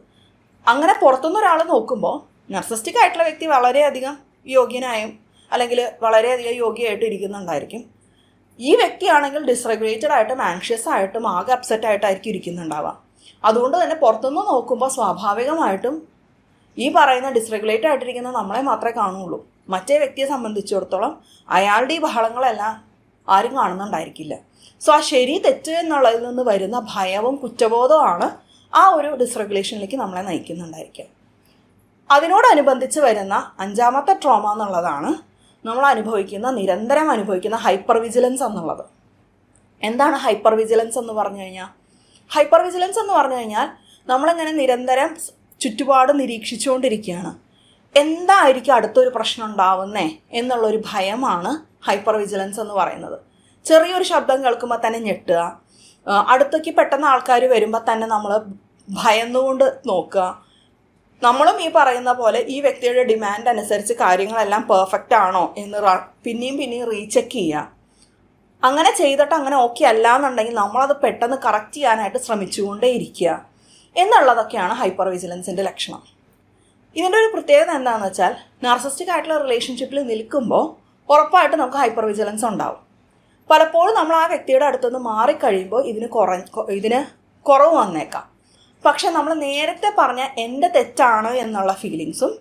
അങ്ങനെ പുറത്തുനിന്ന് ഒരാൾ നോക്കുമ്പോൾ നാർസിസ്റ്റിക് ആയിട്ടുള്ള വ്യക്തി വളരെയധികം യോഗ്യനായും അല്ലെങ്കിൽ വളരെയധികം യോഗ്യമായിട്ട് ഇരിക്കുന്നുണ്ടായിരിക്കും. ഈ വ്യക്തിയാണെങ്കിൽ ഡിസ്റെഗുലേറ്റഡ് ആയിട്ടും ആങ്ഷ്യസ് ആയിട്ടും ആകെ അപ്സെറ്റ് ആയിട്ടായിരിക്കും ഇരിക്കുന്നുണ്ടാവുക. അതുകൊണ്ട് തന്നെ പുറത്തുനിന്ന് നോക്കുമ്പോൾ സ്വാഭാവികമായിട്ടും ഈ പറയുന്ന ഡിസ്റെഗുലേറ്റഡ് ആയിട്ടിരിക്കുന്ന നമ്മളെ മാത്രമേ കാണുകയുള്ളൂ. മറ്റേ വ്യക്തിയെ സംബന്ധിച്ചിടത്തോളം അയാളുടെ ഈ ബഹളങ്ങളെല്ലാം ആരും കാണുന്നുണ്ടായിരിക്കില്ല. സോ ആ ശരി തെറ്റ് എന്നുള്ളതിൽ നിന്ന് വരുന്ന ഭയവും കുറ്റബോധവുമാണ് ആ ഒരു ഡിസ്റെഗുലേഷനിലേക്ക് നമ്മളെ നയിക്കുന്നുണ്ടായിരിക്കുക. അതിനോടനുബന്ധിച്ച് വരുന്ന 5ാമത്തെ ട്രോമ എന്നുള്ളതാണ് നമ്മൾ നിരന്തരം അനുഭവിക്കുന്ന ഹൈപ്പർ വിജിലൻസ് എന്നുള്ളത്. എന്താണ് ഹൈപ്പർ വിജിലൻസ് എന്ന് പറഞ്ഞു കഴിഞ്ഞാൽ? ഹൈപ്പർ വിജിലൻസ് എന്ന് പറഞ്ഞു കഴിഞ്ഞാൽ നമ്മളിങ്ങനെ നിരന്തരം ചുറ്റുപാട് നിരീക്ഷിച്ചുകൊണ്ടിരിക്കുകയാണ്. എന്തായിരിക്കും അടുത്തൊരു പ്രശ്നം ഉണ്ടാവുന്നേ എന്നുള്ളൊരു ഭയമാണ് ഹൈപ്പർ വിജിലൻസ് എന്ന് പറയുന്നത്. ചെറിയൊരു ശബ്ദം കേൾക്കുമ്പോൾ തന്നെ ഞെട്ടുക, അടുത്തേക്ക് പെട്ടെന്ന് ആൾക്കാർ വരുമ്പോൾ തന്നെ നമ്മൾ ഭയന്നുകൊണ്ട് നോക്കുക. നമ്മളും ഈ പറയുന്ന പോലെ ഈ വ്യക്തിയുടെ ഡിമാൻഡ് അനുസരിച്ച് കാര്യങ്ങളെല്ലാം പെർഫെക്റ്റ് ആണോ എന്ന് പിന്നെയും റീചെക്ക് ചെയ്യുക. അങ്ങനെ ചെയ്തിട്ട് അങ്ങനെ ഓക്കെ അല്ല എന്നുണ്ടെങ്കിൽ നമ്മളത് പെട്ടെന്ന് കറക്റ്റ് ചെയ്യാനായിട്ട് ശ്രമിച്ചുകൊണ്ടേ ഇരിക്കുക എന്നുള്ളതൊക്കെയാണ് ഹൈപ്പർ വിജിലൻസിൻ്റെ ലക്ഷണം. ഇതിൻ്റെ ഒരു പ്രത്യേകത എന്താണെന്ന് വെച്ചാൽ, നാർസിസ്റ്റിക് ആയിട്ടുള്ള റിലേഷൻഷിപ്പിൽ നിൽക്കുമ്പോൾ ഉറപ്പായിട്ട് നമുക്ക് ഹൈപ്പർ വിജിലൻസ് ഉണ്ടാവും. പലപ്പോഴും നമ്മൾ ആ വ്യക്തിയുടെ അടുത്തുനിന്ന് മാറിക്കഴിയുമ്പോൾ ഇതിന് കുറവ് വന്നേക്കാം. പക്ഷെ നമ്മൾ നേരത്തെ പറഞ്ഞ എൻ്റെ തെറ്റാണ് എന്നുള്ള ഫീലിങ്സും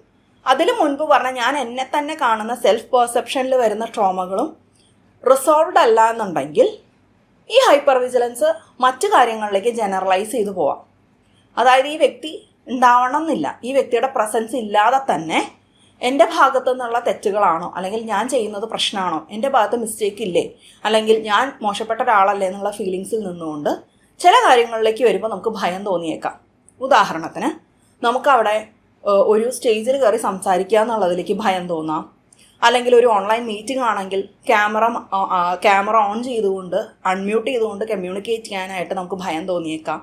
അതിന് മുൻപ് പറഞ്ഞ ഞാൻ എന്നെ തന്നെ കാണുന്ന സെൽഫ് പെർസെപ്ഷനിൽ വരുന്ന ട്രോമകളും റിസോൾവ്ഡ് അല്ല എന്നുണ്ടെങ്കിൽ ഈ ഹൈപ്പർ വിജിലൻസ് മറ്റു കാര്യങ്ങളിലേക്ക് ജനറലൈസ് ചെയ്തു പോവാം. അതായത് ഈ വ്യക്തി ഉണ്ടാവണം എന്നില്ല, ഈ വ്യക്തിയുടെ പ്രസൻസ് ഇല്ലാതെ തന്നെ എൻ്റെ ഭാഗത്തു നിന്നുള്ള തെറ്റുകളാണോ, അല്ലെങ്കിൽ ഞാൻ ചെയ്യുന്നത് പ്രശ്നമാണോ, എൻ്റെ ഭാഗത്ത് മിസ്റ്റേക്ക് ഇല്ലേ, അല്ലെങ്കിൽ ഞാൻ മോശപ്പെട്ട ഒരാളല്ലേ എന്നുള്ള ഫീലിങ്സിൽ നിന്നുകൊണ്ട് ചില കാര്യങ്ങളിലേക്ക് വരുമ്പോൾ നമുക്ക് ഭയം തോന്നിയേക്കാം. ഉദാഹരണത്തിന് നമുക്കവിടെ ഒരു സ്റ്റേജിൽ കയറി സംസാരിക്കുക എന്നുള്ളതിലേക്ക് ഭയം തോന്നാം. അല്ലെങ്കിൽ ഒരു ഓൺലൈൻ മീറ്റിംഗ് ആണെങ്കിൽ ക്യാമറ ഓൺ ചെയ്തുകൊണ്ട് അൺമ്യൂട്ട് ചെയ്തുകൊണ്ട് കമ്മ്യൂണിക്കേറ്റ് ചെയ്യാനായിട്ട് നമുക്ക് ഭയം തോന്നിയേക്കാം.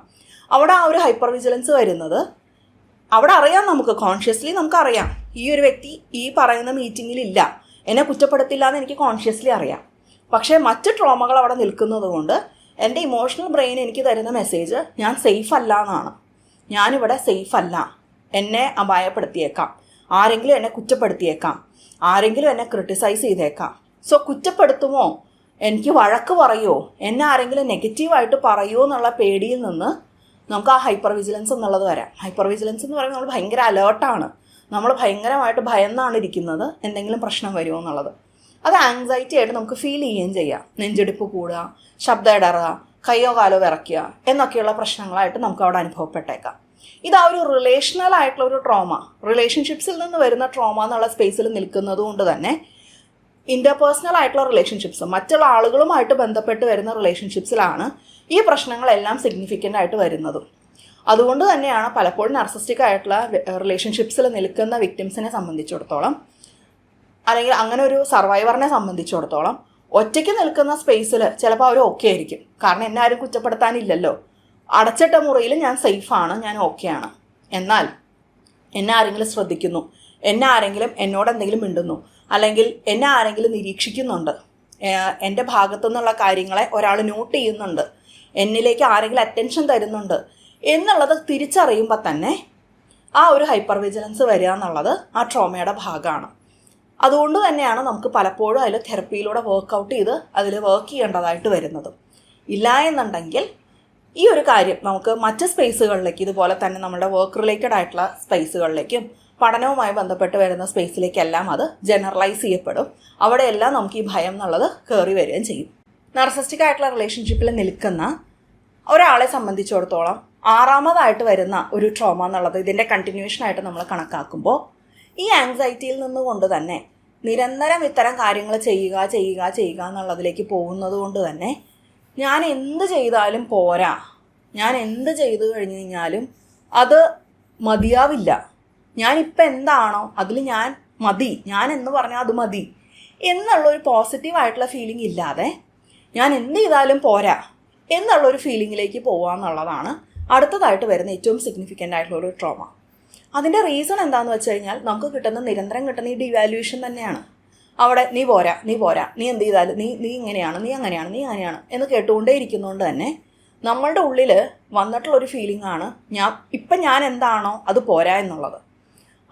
അവിടെ ആ ഒരു ഹൈപ്പർ വിജിലൻസ് വരുന്നത്, അവിടെ അറിയാം, നമുക്ക് കോൺഷ്യസ്ലി നമുക്കറിയാം ഈ ഒരു വ്യക്തി ഈ പറയുന്ന മീറ്റിങ്ങിലില്ല, എന്നെ കുറ്റപ്പെടുത്തില്ല എന്ന് എനിക്ക് കോൺഷ്യസ്ലി അറിയാം. പക്ഷേ മറ്റ് ട്രോമകൾ അവിടെ നിൽക്കുന്നത് കൊണ്ട് എൻ്റെ ഇമോഷണൽ ബ്രെയിൻ എനിക്ക് തരുന്ന മെസ്സേജ് ഞാൻ സേഫ് അല്ല എന്നാണ്. ഞാനിവിടെ സേഫ് അല്ല, എന്നെ അപായപ്പെടുത്തിയേക്കാം, ആരെങ്കിലും എന്നെ കുറ്റപ്പെടുത്തിയേക്കാം, ആരെങ്കിലും എന്നെ ക്രിട്ടിസൈസ് ചെയ്തേക്കാം. സോ കുറ്റപ്പെടുത്തുമോ, എനിക്ക് വഴക്ക് പറയുമോ, എന്നെ ആരെങ്കിലും നെഗറ്റീവായിട്ട് പറയുമോ എന്നുള്ള പേടിയിൽ നിന്ന് നമുക്ക് ആ ഹൈപ്പർ വിജിലൻസ് എന്നുള്ളത് വരാം. ഹൈപ്പർ വിജിലൻസ് എന്ന് പറയുമ്പോൾ നമ്മൾ ഭയങ്കര അലേർട്ടാണ്, നമ്മൾ ഭയങ്കരമായിട്ട് ഭയന്നാണ് ഇരിക്കുന്നത് എന്തെങ്കിലും പ്രശ്നം വരുമോ എന്നുള്ളത്. അത് ആങ്സൈറ്റി ആയിട്ട് നമുക്ക് ഫീൽ ചെയ്യുകയും ചെയ്യാം. നെഞ്ചെടുപ്പ് കൂടുക, ശബ്ദം ഇടറുക, കയ്യോ കാലോ വിറയ്ക്കുക എന്നൊക്കെയുള്ള പ്രശ്നങ്ങളായിട്ട് നമുക്ക് അവിടെ അനുഭവപ്പെട്ടേക്കാം. ഇത് ആ ഒരു റിലേഷണൽ ആയിട്ടുള്ള ഒരു ട്രോമ, റിലേഷൻഷിപ്സിൽ നിന്ന് വരുന്ന ട്രോമ എന്നുള്ള സ്പേസിൽ നിൽക്കുന്നത് കൊണ്ട് തന്നെ ഇൻ്റർപേഴ്സണൽ ആയിട്ടുള്ള റിലേഷൻഷിപ്സ്, മറ്റുള്ള ആളുകളുമായിട്ട് ബന്ധപ്പെട്ട് വരുന്ന റിലേഷൻഷിപ്സിലാണ് ഈ പ്രശ്നങ്ങളെല്ലാം സിഗ്നിഫിക്കൻ്റ് ആയിട്ട് വരുന്നതും. അതുകൊണ്ട് തന്നെയാണ് പലപ്പോഴും നാർസിസ്റ്റിക് ആയിട്ടുള്ള റിലേഷൻഷിപ്സിൽ നിൽക്കുന്ന വിക്ടിംസിനെ സംബന്ധിച്ചിടത്തോളം, അല്ലെങ്കിൽ അങ്ങനെ ഒരു സർവൈവറിനെ സംബന്ധിച്ചിടത്തോളം, ഒറ്റയ്ക്ക് നിൽക്കുന്ന സ്പേസിൽ ചിലപ്പോൾ അവർ ഓക്കെ ആയിരിക്കും. കാരണം എന്നെ ആരും കുറ്റപ്പെടുത്താനില്ലല്ലോ, അടച്ചിട്ട മുറിയിൽ ഞാൻ സേഫാണ്, ഞാൻ ഓക്കെയാണ്. എന്നാൽ എന്നെ ആരെങ്കിലും ശ്രദ്ധിക്കുന്നു, എന്നെ ആരെങ്കിലും എന്നോട് എന്തെങ്കിലും മിണ്ടുന്നു, അല്ലെങ്കിൽ എന്നെ ആരെങ്കിലും നിരീക്ഷിക്കുന്നുണ്ട്, എൻ്റെ ഭാഗത്തു നിന്നുള്ള കാര്യങ്ങളെ ഒരാൾ നോട്ട് ചെയ്യുന്നുണ്ട്, എന്നിലേക്ക് ആരെങ്കിലും അറ്റൻഷൻ തരുന്നുണ്ട് എന്നുള്ളത് തിരിച്ചറിയുമ്പോൾ തന്നെ ആ ഒരു ഹൈപ്പർ വിജിലൻസ് വരിക എന്നുള്ളത് ആ ട്രോമയുടെ ഭാഗമാണ്. അതുകൊണ്ട് തന്നെയാണ് നമുക്ക് പലപ്പോഴും അതിൽ തെറപ്പിയിലൂടെ വർക്കൗട്ട് ചെയ്ത് അതിൽ വർക്ക് ചെയ്യേണ്ടതായിട്ട് വരുന്നത്. ഇല്ല എന്നുണ്ടെങ്കിൽ ഈ ഒരു കാര്യം നമുക്ക് മറ്റ് സ്പേസുകളിലേക്ക്, ഇതുപോലെ തന്നെ നമ്മുടെ വർക്ക് റിലേറ്റഡ് ആയിട്ടുള്ള സ്പേസുകളിലേക്കും പഠനവുമായി ബന്ധപ്പെട്ട് വരുന്ന സ്പേസിലേക്കെല്ലാം അത് ജനറലൈസ് ചെയ്യപ്പെടും. അവിടെയെല്ലാം നമുക്ക് ഈ ഭയം എന്നുള്ളത് കയറി വരികയും ചെയ്യും. നാർസിസ്റ്റിക് ആയിട്ടുള്ള റിലേഷൻഷിപ്പിൽ നിൽക്കുന്ന ഒരാളെ സംബന്ധിച്ചിടത്തോളം ആറാമതായിട്ട് വരുന്ന ഒരു ട്രോമ എന്നുള്ളത് ഇതിൻ്റെ കണ്ടിന്യൂഷനായിട്ട് നമ്മൾ കണക്കാക്കുമ്പോൾ ഈ ആങ്സൈറ്റിയിൽ നിന്നുകൊണ്ട് തന്നെ നിരന്തരം ഇത്തരം കാര്യങ്ങൾ ചെയ്യുക എന്നുള്ളതിലേക്ക് പോകുന്നത് കൊണ്ട് തന്നെ ഞാൻ എന്ത് ചെയ്താലും പോരാ, ഞാൻ എന്ത് ചെയ്തു കഴിഞ്ഞ് കഴിഞ്ഞാലും അത് മതിയാവില്ല, ഞാനിപ്പോൾ എന്താണോ അതിൽ ഞാൻ മതി, ഞാൻ എന്ന് പറഞ്ഞാൽ അത് മതി എന്നുള്ളൊരു പോസിറ്റീവായിട്ടുള്ള ഫീലിംഗ് ഇല്ലാതെ ഞാൻ എന്ത് ചെയ്താലും പോരാ എന്നുള്ളൊരു ഫീലിങ്ങിലേക്ക് പോകുക എന്നുള്ളതാണ് അടുത്തതായിട്ട് വരുന്ന ഏറ്റവും സിഗ്നിഫിക്കൻ്റ് ആയിട്ടുള്ള ഒരു ട്രോമ. അതിൻ്റെ റീസൺ എന്താണെന്ന് വെച്ച് കഴിഞ്ഞാൽ നമുക്ക് നിരന്തരം കിട്ടുന്ന ഈ ഡിവാല്യൂഷൻ തന്നെയാണ്. അവിടെ നീ പോരാ, നീ എന്ത് ചെയ്താലും നീ ഇങ്ങനെയാണ്, നീ അങ്ങനെയാണ് എന്ന് കേട്ടുകൊണ്ടേ ഇരിക്കുന്നതുകൊണ്ട് തന്നെ നമ്മളുടെ ഉള്ളിൽ വന്നിട്ടുള്ളൊരു ഫീലിംഗ് ആണ് ഞാൻ എന്താണോ അത് പോരാ എന്നുള്ളത്.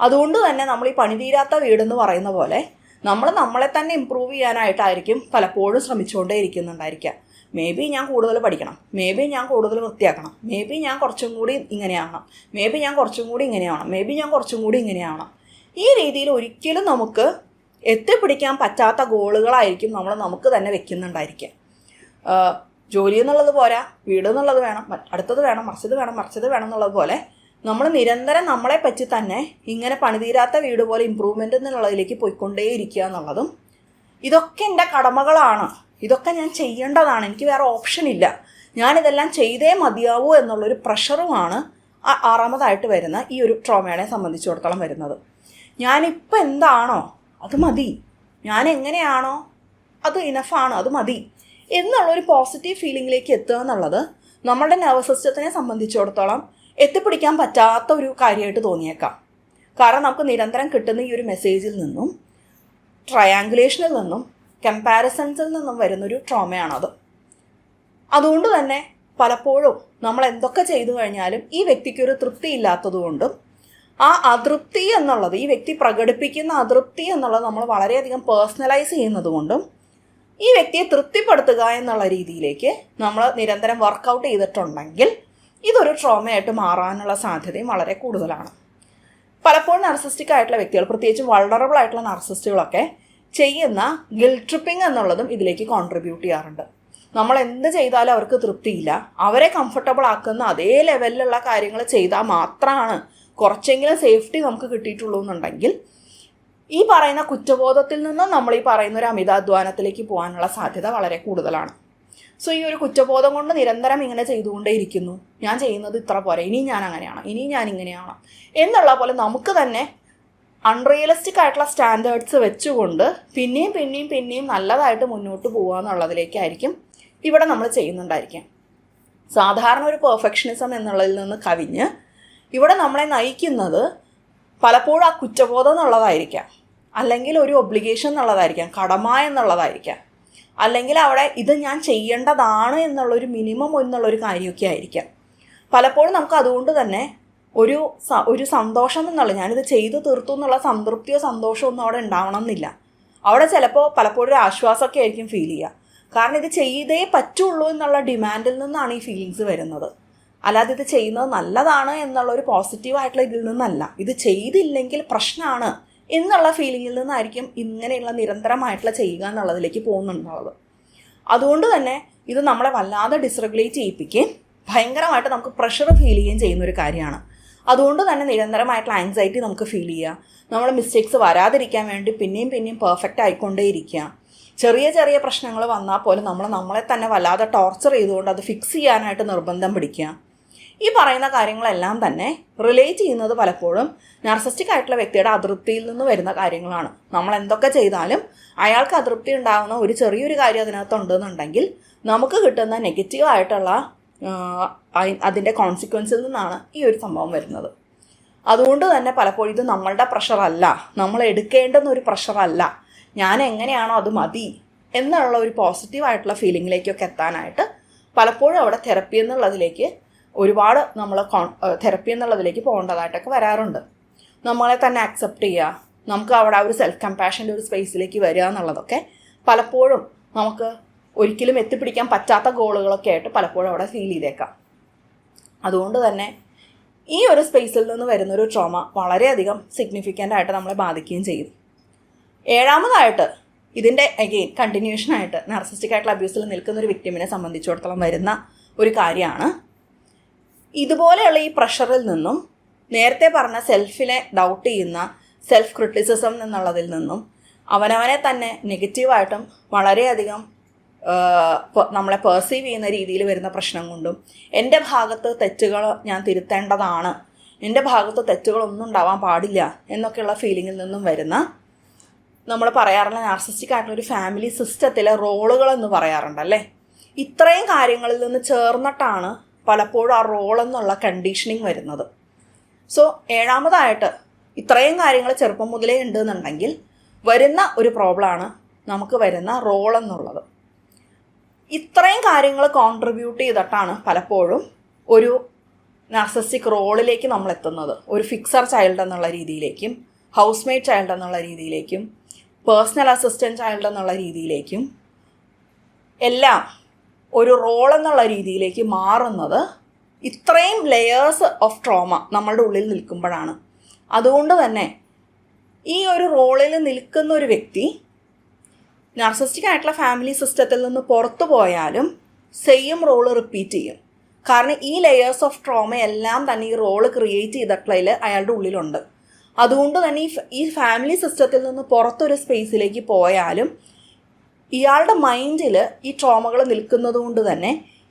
അതുകൊണ്ട് തന്നെ നമ്മൾ ഈ പണിതീരാത്ത വീടെന്ന് പറയുന്ന പോലെ നമ്മൾ നമ്മളെ തന്നെ ഇമ്പ്രൂവ് ചെയ്യാനായിട്ടായിരിക്കും പലപ്പോഴും ശ്രമിച്ചുകൊണ്ടേ ഇരിക്കുന്നുണ്ടായിരിക്കുക. മേ ബി ഞാൻ കൂടുതൽ പഠിക്കണം, മേ ബി ഞാൻ കൂടുതൽ വൃത്തിയാക്കണം, മേ ബി ഞാൻ കുറച്ചും കൂടി ഇങ്ങനെയാവണം, മേ ബി ഞാൻ കുറച്ചും കൂടി ഇങ്ങനെയാവണം, മേ ബി ഞാൻ കുറച്ചും കൂടി ഇങ്ങനെയാവണം. ഈ രീതിയിൽ ഒരിക്കലും നമുക്ക് എത്തിപ്പിടിക്കാൻ പറ്റാത്ത ഗോളുകളായിരിക്കും നമ്മൾ നമുക്ക് തന്നെ വെക്കുന്നുണ്ടായിരിക്കുക. ജോലി എന്നുള്ളത് പോരാ, വീട് എന്നുള്ളത് വേണം, അടുത്തത് വേണം, മറിച്ചത് വേണം എന്നുള്ളത് പോലെ നമ്മൾ നിരന്തരം നമ്മളെ പറ്റി തന്നെ ഇങ്ങനെ പണിതീരാത്ത വീട് പോലെ ഇമ്പ്രൂവ്മെൻ്റ് എന്നുള്ളതിലേക്ക് പോയിക്കൊണ്ടേയിരിക്കുക എന്നുള്ളതും, ഇതൊക്കെ എൻ്റെ കടമകളാണ്, ഇതൊക്കെ ഞാൻ ചെയ്യേണ്ടതാണ്, എനിക്ക് വേറെ ഓപ്ഷൻ ഇല്ല, ഞാനിതെല്ലാം ചെയ്തേ മതിയാവൂ എന്നുള്ളൊരു പ്രഷറുമാണ് ആറാമതായിട്ട് വരുന്ന ഈ ഒരു ട്രോമയെ സംബന്ധിച്ചിടത്തോളം വരുന്നത്. ഞാനിപ്പോൾ എന്താണോ അത് മതി, ഞാൻ എങ്ങനെയാണോ അത് ഇനഫാണ്, അത് മതി എന്നുള്ളൊരു പോസിറ്റീവ് ഫീലിങ്ങിലേക്ക് എത്തുക എന്നുള്ളത് നമ്മളുടെ നെർവസ് സിസ്റ്റത്തിനെ സംബന്ധിച്ചിടത്തോളം എത്തിപ്പിടിക്കാൻ പറ്റാത്ത ഒരു കാര്യമായിട്ട് തോന്നിയേക്കാം. കാരണം നമുക്ക് നിരന്തരം കിട്ടുന്ന ഈ ഒരു മെസ്സേജിൽ നിന്നും, ട്രയാങ്കുലേഷനിൽ നിന്നും, കമ്പാരിസൺസിൽ നിന്നും വരുന്നൊരു ട്രോമയാണത്. അതുകൊണ്ട് തന്നെ പലപ്പോഴും നമ്മൾ എന്തൊക്കെ ചെയ്തു കഴിഞ്ഞാലും ഈ വ്യക്തിക്കൊരു തൃപ്തി ഇല്ലാത്തതുകൊണ്ടും ആ അതൃപ്തി എന്നുള്ളത്, ഈ വ്യക്തി പ്രകടിപ്പിക്കുന്ന അതൃപ്തി എന്നുള്ളത് നമ്മൾ വളരെയധികം പേഴ്സണലൈസ് ചെയ്യുന്നത് കൊണ്ടും ഈ വ്യക്തിയെ തൃപ്തിപ്പെടുത്തുക എന്നുള്ള രീതിയിലേക്ക് നമ്മൾ നിരന്തരം വർക്കൗട്ട് ചെയ്തിട്ടുണ്ടെങ്കിൽ ഇതൊരു ട്രോമയായിട്ട് മാറാനുള്ള സാധ്യതയും വളരെ കൂടുതലാണ്. പലപ്പോഴും നാർസിസ്റ്റിക് ആയിട്ടുള്ള വ്യക്തികൾ, പ്രത്യേകിച്ചും വൾണറബിൾ ആയിട്ടുള്ള നാർസിസ്റ്റുകളൊക്കെ ചെയ്യുന്ന ഗിൽറ്റ് ട്രിപ്പിംഗ് എന്നുള്ളതും ഇതിലേക്ക് കോൺട്രിബ്യൂട്ട് ചെയ്യാറുണ്ട്. നമ്മൾ എന്ത് ചെയ്താലും അവർക്ക് തൃപ്തിയില്ല. അവരെ കംഫർട്ടബിൾ ആക്കുന്ന അതേ ലെവലിലുള്ള കാര്യങ്ങൾ ചെയ്താൽ മാത്രമാണ് കുറച്ചെങ്കിലും സേഫ്റ്റി നമുക്ക് കിട്ടിയിട്ടുള്ളൂ എന്നുണ്ടെങ്കിൽ ഈ പറയുന്ന കുറ്റബോധത്തിൽ നിന്ന് നമ്മൾ ഈ പറയുന്ന ഒരു അമിതാധ്വാനത്തിലേക്ക് പോകാനുള്ള സാധ്യത വളരെ കൂടുതലാണ്. സോ ഈ ഒരു കുറ്റബോധം കൊണ്ട് നിരന്തരം ഇങ്ങനെ ചെയ്തുകൊണ്ടേയിരിക്കുന്നു. ഞാൻ ചെയ്യുന്നത് ഇത്ര പോരെ, ഇനി ഞാൻ അങ്ങനെയാണ്, ഇനി ഞാൻ ഇങ്ങനെയാണ് എന്നുള്ള പോലെ നമുക്ക് തന്നെ അൺറിയലിസ്റ്റിക് ആയിട്ടുള്ള സ്റ്റാൻഡേർഡ്സ് വെച്ചുകൊണ്ട് പിന്നെയും നല്ലതായിട്ട് മുന്നോട്ട് പോകുക എന്നുള്ളതിലേക്കായിരിക്കും ഇവിടെ നമ്മൾ ചെയ്യുന്നുണ്ടായിരിക്കാം. സാധാരണ ഒരു പെർഫെക്ഷനിസം എന്നുള്ളതിൽ നിന്ന് കവിഞ്ഞ് ഇവിടെ നമ്മളെ നയിക്കുന്നത് പലപ്പോഴും ആ കുറ്റബോധം എന്നുള്ളതായിരിക്കാം, അല്ലെങ്കിൽ ഒരു ഒബ്ലിഗേഷൻ എന്നുള്ളതായിരിക്കാം, കടമ എന്നുള്ളതായിരിക്കാം, അല്ലെങ്കിൽ അവിടെ ഇത് ഞാൻ ചെയ്യേണ്ടതാണ് എന്നുള്ളൊരു മിനിമം എന്നുള്ളൊരു കാര്യമൊക്കെ ആയിരിക്കാം. പലപ്പോഴും നമുക്ക് അതുകൊണ്ട് തന്നെ ഒരു സന്തോഷം എന്നുള്ള ഞാനിത് ചെയ്തു തീർത്തു എന്നുള്ള സംതൃപ്തിയോ സന്തോഷമോ ഒന്നും അവിടെ ഉണ്ടാവണം എന്നില്ല. അവിടെ പലപ്പോഴും ഒരു ആശ്വാസമൊക്കെ ആയിരിക്കും ഫീൽ ചെയ്യുക. കാരണം ഇത് ചെയ്തേ പറ്റുള്ളൂ എന്നുള്ള ഡിമാൻഡിൽ നിന്നാണ് ഈ ഫീലിങ്സ് വരുന്നത്. അല്ലാതെ ഇത് ചെയ്യുന്നത് നല്ലതാണ് എന്നുള്ള ഒരു പോസിറ്റീവായിട്ടുള്ള ഇതിൽ നിന്നല്ല, ഇത് ചെയ്തില്ലെങ്കിൽ പ്രശ്നമാണ് എന്നുള്ള ഫീലിങ്ങിൽ നിന്നായിരിക്കും ഇങ്ങനെയുള്ള നിരന്തരമായിട്ടുള്ള ചെയ്യുക എന്നുള്ളതിലേക്ക് പോകുന്നുണ്ടാവുന്നത്. അതുകൊണ്ട് തന്നെ ഇത് നമ്മളെ വല്ലാതെ ഡിസ്റെഗുലേറ്റ് ചെയ്യിപ്പിക്കുകയും ഭയങ്കരമായിട്ട് നമുക്ക് പ്രഷർ ഫീൽ ചെയ്യുകയും ചെയ്യുന്നൊരു കാര്യമാണ്. അതുകൊണ്ട് തന്നെ നിരന്തരമായിട്ടുള്ള ആൻസൈറ്റി നമുക്ക് ഫീൽ ചെയ്യുക, നമ്മൾ മിസ്റ്റേക്സ് വരാതിരിക്കാൻ വേണ്ടി പിന്നെയും പെർഫെക്റ്റ് ആയിക്കൊണ്ടേയിരിക്കുക. ചെറിയ പ്രശ്നങ്ങൾ വന്നാൽ പോലും നമ്മളെ തന്നെ വല്ലാതെ ടോർച്ചർ ചെയ്തുകൊണ്ട് അത് ഫിക്സ് ചെയ്യാനായിട്ട് നിർബന്ധം പിടിക്കുക. ഈ പറയുന്ന കാര്യങ്ങളെല്ലാം തന്നെ റിലേറ്റ് ചെയ്യുന്നത് പലപ്പോഴും നാർസിസ്റ്റിക് ആയിട്ടുള്ള വ്യക്തിയുടെ അതൃപ്തിയിൽ നിന്ന് വരുന്ന കാര്യങ്ങളാണ്. നമ്മൾ എന്തൊക്കെ ചെയ്താലും അയാൾക്ക് അതൃപ്തി ഉണ്ടാകുന്ന ഒരു ചെറിയൊരു കാര്യം അതിനകത്തുണ്ടെന്നുണ്ടെങ്കിൽ നമുക്ക് കിട്ടുന്ന നെഗറ്റീവായിട്ടുള്ള അതിൻ്റെ കോൺസിക്വൻസിൽ നിന്നാണ് ഈ ഒരു സംഭവം വരുന്നത്. അതുകൊണ്ട് തന്നെ പലപ്പോഴും ഇത് നമ്മളുടെ പ്രഷറല്ല, നമ്മൾ എടുക്കേണ്ടുന്ന ഒരു പ്രഷറല്ല, ഞാൻ എങ്ങനെയാണോ അത് മതി എന്നുള്ള ഒരു പോസിറ്റീവായിട്ടുള്ള ഫീലിങ്ങിലേക്കൊക്കെ എത്താനായിട്ട് പലപ്പോഴും അവിടെ തെറപ്പി എന്നുള്ളതിലേക്ക് ഒരുപാട് നമ്മൾ തെറപ്പി എന്നുള്ളതിലേക്ക് പോകേണ്ടതായിട്ടൊക്കെ വരാറുണ്ട്. നമ്മളെ തന്നെ അക്സെപ്റ്റ് ചെയ്യുക, നമുക്ക് അവിടെ ഒരു സെൽഫ് കമ്പാഷൻ്റെ ഒരു സ്പേസിലേക്ക് വരിക എന്നുള്ളതൊക്കെ പലപ്പോഴും നമുക്ക് ഒരിക്കലും എത്തിപ്പിടിക്കാൻ പറ്റാത്ത ഗോളുകളൊക്കെ ആയിട്ട് പലപ്പോഴും അവിടെ ഫീൽ ചെയ്തേക്കാം. അതുകൊണ്ട് തന്നെ ഈ ഒരു സ്പേസിൽ നിന്ന് വരുന്നൊരു ട്രോമ വളരെയധികം സിഗ്നിഫിക്കൻ്റ് ആയിട്ട് നമ്മളെ ബാധിക്കുകയും ചെയ്യും. ഏഴാമതായിട്ട് ഇതിൻ്റെ അഗെയിൻ കണ്ടിന്യൂഷനായിട്ട് നാർസിസ്റ്റിക് ആയിട്ടുള്ള അബ്യൂസിൽ നിൽക്കുന്ന ഒരു വിക്ടിമിനെ സംബന്ധിച്ചിടത്തോളം വരുന്ന ഒരു കാര്യമാണ് ഇതുപോലെയുള്ള ഈ പ്രഷറിൽ നിന്നും നേരത്തെ പറഞ്ഞ സെൽഫിനെ ഡൗട്ട് ചെയ്യുന്ന സെൽഫ് ക്രിറ്റിസിസം എന്നുള്ളതിൽ നിന്നും അവനവനെ തന്നെ നെഗറ്റീവായിട്ടും വളരെയധികം നമ്മളെ പെർസീവ് ചെയ്യുന്ന രീതിയിൽ വരുന്ന പ്രശ്നം കൊണ്ടും എൻ്റെ ഭാഗത്ത് തെറ്റുകൾ ഞാൻ തിരുത്തേണ്ടതാണ്, എൻ്റെ ഭാഗത്ത് തെറ്റുകളൊന്നും ഉണ്ടാവാൻ പാടില്ല എന്നൊക്കെയുള്ള ഫീലിങ്ങിൽ നിന്നും വരുന്ന നമ്മൾ പറയാറുള്ള നാർസിസ്റ്റിക് ആയിട്ടുള്ള ഒരു ഫാമിലി സിസ്റ്റത്തിലെ റോളുകളെന്ന് പറയാറുണ്ടല്ലേ. ഇത്രയും കാര്യങ്ങളിൽ നിന്ന് ചേർന്നിട്ടാണ് പലപ്പോഴും ആ റോളെന്നുള്ള കണ്ടീഷനിങ് വരുന്നത്. സോ ഏഴാമതായിട്ട് ഇത്രയും കാര്യങ്ങൾ ചെറുപ്പം മുതലേ ഉണ്ടെന്നുണ്ടെങ്കിൽ വരുന്ന ഒരു പ്രോബ്ലമാണ് നമുക്ക് വരുന്ന റോളെന്നുള്ളത്. ഇത്രയും കാര്യങ്ങൾ കോൺട്രിബ്യൂട്ട് ചെയ്തിട്ടാണ് പലപ്പോഴും ഒരു നാർസിസ്റ്റിക് റോളിലേക്ക് നമ്മൾ എത്തുന്നത്. ഒരു ഫിക്സർ ചൈൽഡ് എന്നുള്ള രീതിയിലേക്കും ഹൗസ് മെയ്ഡ് ചൈൽഡ് എന്നുള്ള രീതിയിലേക്കും പേഴ്സണൽ അസിസ്റ്റൻറ്റ് ചൈൽഡ് എന്നുള്ള രീതിയിലേക്കും എല്ലാം ഒരു റോൾ എന്നുള്ള രീതിയിലേക്ക് മാറുന്നത് ഇത്രയും ലെയേഴ്സ് ഓഫ് ട്രോമ നമ്മളുടെ ഉള്ളിൽ നിൽക്കുമ്പോഴാണ്. അതുകൊണ്ട് തന്നെ ഈ ഒരു റോളിൽ നിൽക്കുന്ന ഒരു വ്യക്തി നാർസിസ്റ്റിക് ആയിട്ടുള്ള ഫാമിലി സിസ്റ്റത്തിൽ നിന്ന് പുറത്തു പോയാലും സെയിം റോള് റിപ്പീറ്റ് ചെയ്യും. കാരണം ഈ ലെയേഴ്സ് ഓഫ് ട്രോമ എല്ലാം തന്നെ ഈ റോള് ക്രിയേറ്റ് ചെയ്തിട്ടുള്ളതിൽ അയാളുടെ ഉള്ളിലുണ്ട്. അതുകൊണ്ട് തന്നെ ഈ ഫാമിലി സിസ്റ്റത്തിൽ നിന്ന് പുറത്തൊരു സ്പേസിലേക്ക് പോയാലും ഇയാളുടെ മൈൻഡിൽ ഈ ട്രോമകൾ നിൽക്കുന്നത് കൊണ്ട് തന്നെ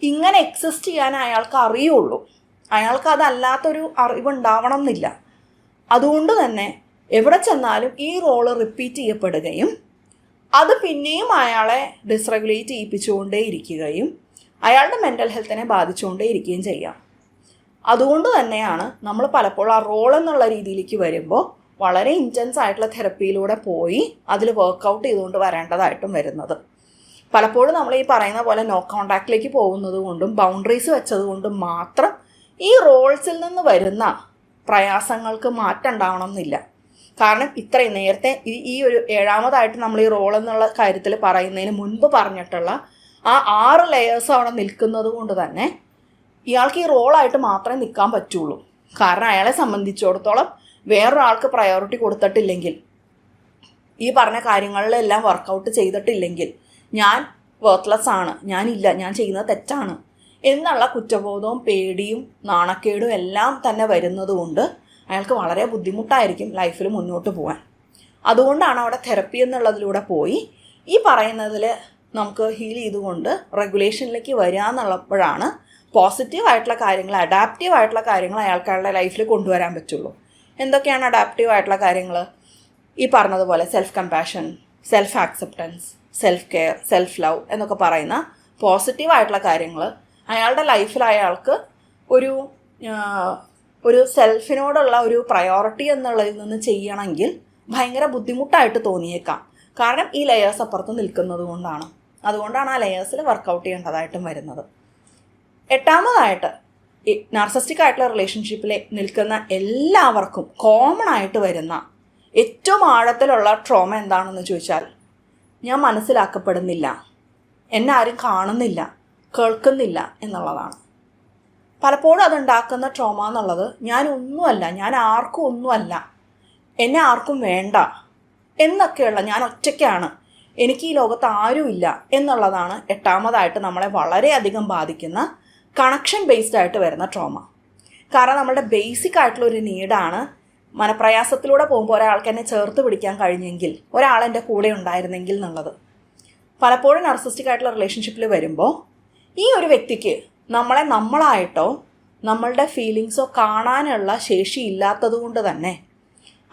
ഇങ്ങനെ എക്സിസ്റ്റ് ചെയ്യാൻ അയാൾക്ക് അറിയുള്ളൂ. അയാൾക്ക് അതല്ലാത്തൊരു അറിവുണ്ടാവണം എന്നില്ല. അതുകൊണ്ട് തന്നെ എവിടെ ചെന്നാലും ഈ റോള് റിപ്പീറ്റ് ചെയ്യപ്പെടുകയും അത് പിന്നെയും അയാളെ ഡിസ്റെഗുലേറ്റ് ചെയ്യിപ്പിച്ചുകൊണ്ടേ ഇരിക്കുകയും അയാളുടെ മെൻ്റൽ ഹെൽത്തിനെ ബാധിച്ചുകൊണ്ടേ ഇരിക്കുകയും ചെയ്യാം. അതുകൊണ്ട് തന്നെയാണ് നമ്മൾ പലപ്പോഴും ആ റോൾ എന്നുള്ള രീതിയിലേക്ക് വരുമ്പോൾ വളരെ ഇൻറ്റൻസ് ആയിട്ടുള്ള തെറപ്പിയിലൂടെ പോയി അതിൽ വർക്കൗട്ട് ചെയ്തുകൊണ്ട് വരേണ്ടതായിട്ടും വരുന്നത്. പലപ്പോഴും നമ്മൾ ഈ പറയുന്ന പോലെ നോ കോണ്ടാക്റ്റിലേക്ക് പോകുന്നത് കൊണ്ടും ബൗണ്ടറീസ് വെച്ചത് കൊണ്ടും മാത്രം ഈ റോൾസിൽ നിന്ന് വരുന്ന പ്രയാസങ്ങൾക്ക് മാറ്റം ഉണ്ടാവണം എന്നില്ല. കാരണം ഇത്രയും നേരത്തെ ഈ ഒരു ഏഴാമതായിട്ട് നമ്മൾ ഈ റോൾ എന്നുള്ള കാര്യത്തിൽ പറയുന്നതിന് മുൻപ് പറഞ്ഞിട്ടുള്ള ആ 6 ലെയേഴ്സ് അവിടെ നിൽക്കുന്നത് കൊണ്ട് തന്നെ ഇയാൾക്ക് ഈ റോളായിട്ട് മാത്രമേ നിൽക്കാൻ പറ്റുള്ളൂ. കാരണം അയാളെ സംബന്ധിച്ചിടത്തോളം വേറൊരാൾക്ക് പ്രയോറിറ്റി കൊടുത്തിട്ടില്ലെങ്കിൽ, ഈ പറഞ്ഞ കാര്യങ്ങളിലെല്ലാം വർക്കൗട്ട് ചെയ്തിട്ടില്ലെങ്കിൽ, ഞാൻ വർത്ത്ലെസ് ആണ്, ഞാനില്ല, ഞാൻ ചെയ്യുന്നത് തെറ്റാണ് എന്നുള്ള കുറ്റബോധവും പേടിയും നാണക്കേടും എല്ലാം തന്നെ വരുന്നത് കൊണ്ട് അയാൾക്ക് വളരെ ബുദ്ധിമുട്ടായിരിക്കും ലൈഫിൽ മുന്നോട്ട് പോകാൻ. അതുകൊണ്ടാണ് അവിടെ തെറപ്പി എന്നുള്ളതിലൂടെ പോയി ഈ പറയുന്നതിൽ നമുക്ക് ഹീൽ ചെയ്തുകൊണ്ട് റെഗുലേഷനിലേക്ക് വരിക എന്നുള്ളപ്പോഴാണ് പോസിറ്റീവായിട്ടുള്ള കാര്യങ്ങൾ, അഡാപ്റ്റീവായിട്ടുള്ള കാര്യങ്ങൾ അയാൾക്കാരുടെ ലൈഫിൽ കൊണ്ടുവരാൻ പറ്റുള്ളൂ. എന്തൊക്കെയാണ് അഡാപ്റ്റീവായിട്ടുള്ള കാര്യങ്ങൾ? ഈ പറഞ്ഞതുപോലെ self compassion, self acceptance, self care, self love എന്നൊക്കെ പറയുന്ന പോസിറ്റീവായിട്ടുള്ള കാര്യങ്ങൾ അയാളുടെ ലൈഫിൽ അയാൾക്ക് ഒരു സെൽഫിനോടുള്ള ഒരു പ്രയോറിറ്റി എന്നുള്ളതിൽ നിന്ന് ചെയ്യണമെങ്കിൽ ഭയങ്കര ബുദ്ധിമുട്ടായിട്ട് തോന്നിയേക്കാം. കാരണം ഈ ലെയേഴ്സ് അപ്പുറത്ത് നിൽക്കുന്നത് കൊണ്ടാണ്. അതുകൊണ്ടാണ് ആ ലെയേഴ്സിൽ വർക്കൗട്ട് ചെയ്യേണ്ടതായിട്ടും വരുന്നത്. എട്ടാമതായിട്ട്, ഈ നാർസിസ്റ്റിക് ആയിട്ടുള്ള റിലേഷൻഷിപ്പിൽ നിൽക്കുന്ന എല്ലാവർക്കും കോമൺ ആയിട്ട് വരുന്ന ഏറ്റവും ആഴത്തിലുള്ള ട്രോമ എന്താണെന്ന് ചോദിച്ചാൽ, ഞാൻ മനസ്സിലാക്കപ്പെടുന്നില്ല, എന്നെ ആരും കാണുന്നില്ല, കേൾക്കുന്നില്ല എന്നുള്ളതാണ്. പലപ്പോഴും അതുണ്ടാക്കുന്ന ട്രോമ എന്നുള്ളത് ഞാൻ ഒന്നുമല്ല, ഞാൻ ആർക്കും ഒന്നുമല്ല, എന്നെ ആർക്കും വേണ്ട എന്നൊക്കെയുള്ള, ഞാൻ ഒറ്റയ്ക്കാണ്, എനിക്ക് ഈ ലോകത്ത് ആരുമില്ല എന്നുള്ളതാണ് എട്ടാമതായിട്ട് നമ്മളെ വളരെയധികം ബാധിക്കുന്ന കണക്ഷൻ ബേസ്ഡ് ആയിട്ട് വരുന്ന ട്രോമ. കാരണം നമ്മളുടെ ബേസിക് ആയിട്ടുള്ളൊരു നീഡാണ് മനപ്രയാസത്തിലൂടെ പോകുമ്പോൾ ഒരാൾക്ക് എന്നെ ചേർത്ത് പിടിക്കാൻ കഴിഞ്ഞെങ്കിൽ, ഒരാളെൻ്റെ കൂടെ ഉണ്ടായിരുന്നെങ്കിൽ എന്നുള്ളത്. പലപ്പോഴും നാർസിസ്റ്റിക് ആയിട്ടുള്ള റിലേഷൻഷിപ്പിൽ വരുമ്പോൾ ഈ ഒരു വ്യക്തിക്ക് നമ്മളെ നമ്മളായിട്ടോ നമ്മളുടെ ഫീലിങ്സോ കാണാനുള്ള ശേഷി ഇല്ലാത്തത് കൊണ്ട് തന്നെ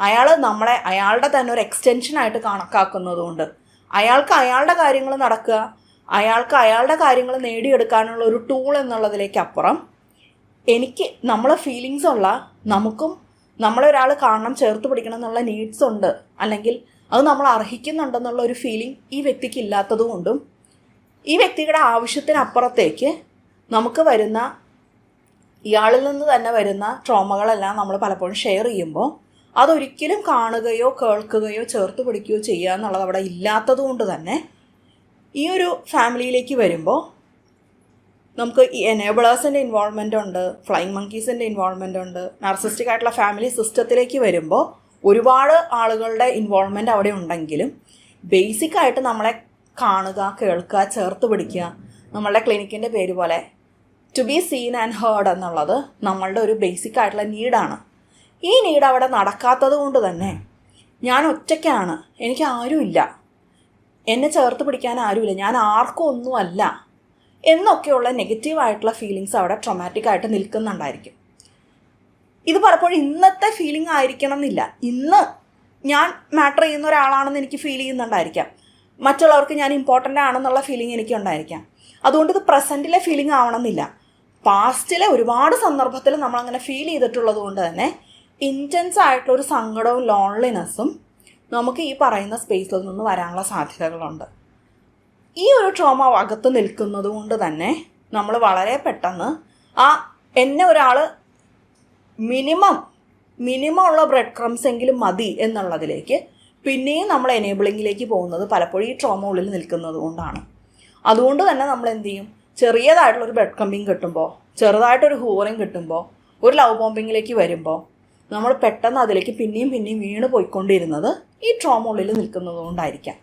അയാൾ നമ്മളെ അയാളുടെ തന്നെ ഒരു എക്സ്റ്റൻഷനായിട്ട് കണക്കാക്കുന്നതുകൊണ്ട് അയാൾക്ക് അയാളുടെ കാര്യങ്ങൾ നടക്കുക, അയാൾക്ക് അയാളുടെ കാര്യങ്ങൾ നേടിയെടുക്കാനുള്ള ഒരു ടൂൾ എന്നുള്ളതിലേക്ക് അപ്പുറം എനിക്ക് നമ്മളെ ഫീലിങ്സ് ഉള്ള, നമുക്കും നമ്മളൊരാൾ കാണണം, ചേർത്ത് പിടിക്കണം എന്നുള്ള നീഡ്സ് ഉണ്ട്, അല്ലെങ്കിൽ അത് നമ്മൾ അർഹിക്കുന്നുണ്ടെന്നുള്ള ഒരു ഫീലിംഗ് ഈ വ്യക്തിക്ക് ഇല്ലാത്തതുകൊണ്ടും ഈ വ്യക്തിയുടെ ആവശ്യത്തിനപ്പുറത്തേക്ക് നമുക്ക് വരുന്ന, ഇയാളിൽ നിന്ന് തന്നെ വരുന്ന ട്രോമകളെല്ലാം നമ്മൾ പലപ്പോഴും ഷെയർ ചെയ്യുമ്പോൾ അതൊരിക്കലും കാണുകയോ കേൾക്കുകയോ ചേർത്ത് പിടിക്കുകയോ ചെയ്യുക എന്നുള്ളത് അവിടെ ഇല്ലാത്തത് കൊണ്ട് തന്നെ ഈ ഒരു ഫാമിലിയിലേക്ക് വരുമ്പോൾ നമുക്ക് ഈ എനേബിളേഴ്സിൻ്റെ ഇൻവോൾവ്മെൻ്റ് ഉണ്ട്, ഫ്ലൈങ് മങ്കീസിൻ്റെ ഇൻവോൾവ്മെൻ്റ് ഉണ്ട്. നാർസിസ്റ്റിക് ആയിട്ടുള്ള ഫാമിലി സിസ്റ്റത്തിലേക്ക് വരുമ്പോൾ ഒരുപാട് ആളുകളുടെ ഇൻവോൾവ്മെൻ്റ് അവിടെ ഉണ്ടെങ്കിലും ബേസിക്കായിട്ട് നമ്മളെ കാണുക, കേൾക്കുക, ചേർത്ത് പിടിക്കുക, നമ്മളുടെ ക്ലിനിക്കിൻ്റെ പേര് പോലെ to be seen and heard എന്നുള്ളത് നമ്മളുടെ ഒരു ബേസിക് ആയിട്ടുള്ള നീഡാണ്. ഈ നീഡ് അവിടെ നടക്കാത്തത് കൊണ്ട് തന്നെ ഞാൻ ഒറ്റയ്ക്കാണ്, എനിക്ക് ആരുമില്ല, എന്നെ ചേർത്ത് പിടിക്കാൻ ആരുമില്ല, ഞാൻ ആർക്കും ഒന്നുമല്ല എന്നൊക്കെയുള്ള നെഗറ്റീവായിട്ടുള്ള ഫീലിങ്സ് അവിടെ ട്രോമാറ്റിക് ആയിട്ട് നിൽക്കുന്നുണ്ടായിരിക്കും. ഇത് പലപ്പോഴും ഇന്നത്തെ ഫീലിംഗ് ആയിരിക്കണം എന്നില്ല. ഇന്ന് ഞാൻ മാറ്റർ ചെയ്യുന്ന ഒരാളാണെന്ന് എനിക്ക് ഫീൽ ചെയ്യുന്നുണ്ടായിരിക്കാം, മറ്റുള്ളവർക്ക് ഞാൻ ഇമ്പോർട്ടൻ്റ് ആണെന്നുള്ള ഫീലിംഗ് എനിക്കുണ്ടായിരിക്കാം. അതുകൊണ്ട് ഇത് പ്രസൻറ്റിലെ ഫീലിംഗ് ആവണമെന്നില്ല. പാസ്റ്റിലെ ഒരുപാട് സന്ദർഭത്തിൽ നമ്മളങ്ങനെ ഫീൽ ചെയ്തിട്ടുള്ളത് കൊണ്ട് തന്നെ ഇൻറ്റൻസ് ആയിട്ടുള്ളൊരു സങ്കടവും ലോൺലിനെസ്സും നമുക്ക് ഈ പറയുന്ന സ്പേസിൽ നിന്ന് വരാനുള്ള സാധ്യതകളുണ്ട്. ഈ ഒരു ട്രോമ അകത്ത് നിൽക്കുന്നത് കൊണ്ട് തന്നെ നമ്മൾ വളരെ പെട്ടെന്ന് എന്നെ ഒരാൾ മിനിമം ഉള്ള ബ്രെഡ് ക്രംസ് എങ്കിലും മതി എന്നുള്ളതിലേക്ക് പിന്നെയും നമ്മൾ എനേബിളിങ്ങിലേക്ക് പോകുന്നത് പലപ്പോഴും ഈ ട്രോമ ഉള്ളിൽ നിൽക്കുന്നത് കൊണ്ടാണ്. അതുകൊണ്ട് തന്നെ നമ്മൾ എന്ത് ചെയ്യും, ചെറിയതായിട്ടുള്ളൊരു ബ്രെഡ് ക്രംബിങ് കിട്ടുമ്പോൾ, ചെറുതായിട്ടൊരു ഹൂറിങ് കിട്ടുമ്പോൾ, ഒരു ലവ് ബോംബിങ്ങിലേക്ക് വരുമ്പോൾ നമ്മൾ പെട്ടെന്ന് അതിലേക്ക് പിന്നെയും വീണ് പോയിക്കൊണ്ടിരുന്നത് ഈ ട്രോമ ഉള്ളിൽ നിൽക്കുന്നത് കൊണ്ടായിരിക്കാം.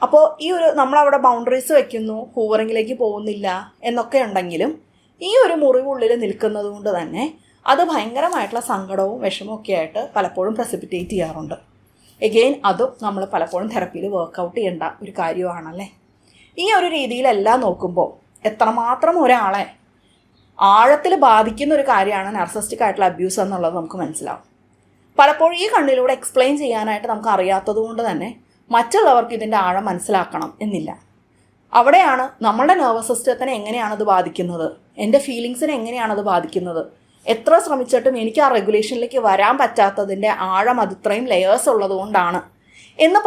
അപ്പോൾ ഈ ഒരു നമ്മളവിടെ ബൗണ്ടറീസ് വെക്കുന്നു, ഹൂവറിങ്ങിലേക്ക് പോകുന്നില്ല എന്നൊക്കെ ഉണ്ടെങ്കിലും ഈ ഒരു മുറിവുള്ളിൽ നിൽക്കുന്നത് കൊണ്ട് തന്നെ അത് ഭയങ്കരമായിട്ടുള്ള സങ്കടവും വിഷമവും ഒക്കെ ആയിട്ട് പലപ്പോഴും പ്രസിപ്പിറ്റേറ്റ് ചെയ്യാറുണ്ട്. എഗെയിൻ അതും നമ്മൾ പലപ്പോഴും തെറപ്പിയിൽ വർക്കൗട്ട് ചെയ്യേണ്ട ഒരു കാര്യമാണല്ലേ. ഈ ഒരു രീതിയിലെല്ലാം നോക്കുമ്പോൾ എത്രമാത്രം ഒരാളെ ആഴത്തിൽ ബാധിക്കുന്ന ഒരു കാര്യമാണ് നാർസിസ്റ്റിക് ആയിട്ടുള്ള അബ്യൂസ് എന്നുള്ളത് നമുക്ക് മനസ്സിലാവും. പലപ്പോഴും ഈ കണ്ണിലൂടെ എക്സ്പ്ലെയിൻ ചെയ്യാനായിട്ട് നമുക്ക് അറിയാത്തത് കൊണ്ട് തന്നെ മറ്റുള്ളവർക്ക് ഇതിൻ്റെ ആഴം മനസ്സിലാക്കണം എന്നില്ല. അവിടെയാണ് നമ്മളുടെ നെർവസ് സിസ്റ്റത്തിനെ എങ്ങനെയാണത് ബാധിക്കുന്നത്, എൻ്റെ ഫീലിങ്സിനെ എങ്ങനെയാണത് ബാധിക്കുന്നത്, എത്ര ശ്രമിച്ചിട്ടും എനിക്ക് ആ റെഗുലേഷനിലേക്ക് വരാൻ പറ്റാത്തതിൻ്റെ ആഴം അത് ഇത്രയും ലെയേഴ്സ് ഉള്ളത് കൊണ്ടാണ് എന്ന്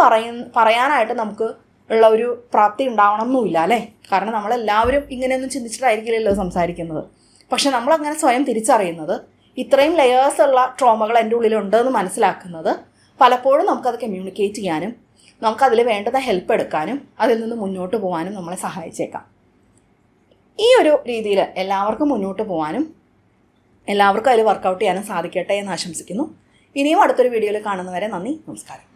പറയാനായിട്ട് നമുക്ക് ഉള്ള ഒരു പ്രാപ്തി ഉണ്ടാവണമെന്നില്ല അല്ലേ. കാരണം നമ്മളെല്ലാവരും ഇങ്ങനെയൊന്നും ചിന്തിച്ചിട്ടായിരിക്കില്ലല്ലോ സംസാരിക്കുന്നത്. പക്ഷെ നമ്മളങ്ങനെ സ്വയം തിരിച്ചറിയുന്നത്, ഇത്രയും ലെയേഴ്സ് ഉള്ള ട്രോമകൾ എൻ്റെ ഉള്ളിലുണ്ടെന്ന് മനസ്സിലാക്കുന്നത് പലപ്പോഴും നമുക്കത് കമ്മ്യൂണിക്കേറ്റ് ചെയ്യാനും നമുക്കതിൽ വേണ്ടുന്ന ഹെൽപ്പ് എടുക്കാനും അതിൽ നിന്ന് മുന്നോട്ട് പോകാനും നമ്മളെ സഹായിച്ചേക്കാം. ഈ ഒരു രീതിയിൽ എല്ലാവർക്കും മുന്നോട്ട് പോകാനും എല്ലാവർക്കും അതിൽ വർക്കൗട്ട് ചെയ്യാനും സാധിക്കട്ടെ എന്ന് ആശംസിക്കുന്നു. ഇനിയും അടുത്തൊരു വീഡിയോയിൽ കാണുന്നവരെ നന്ദി, നമസ്കാരം.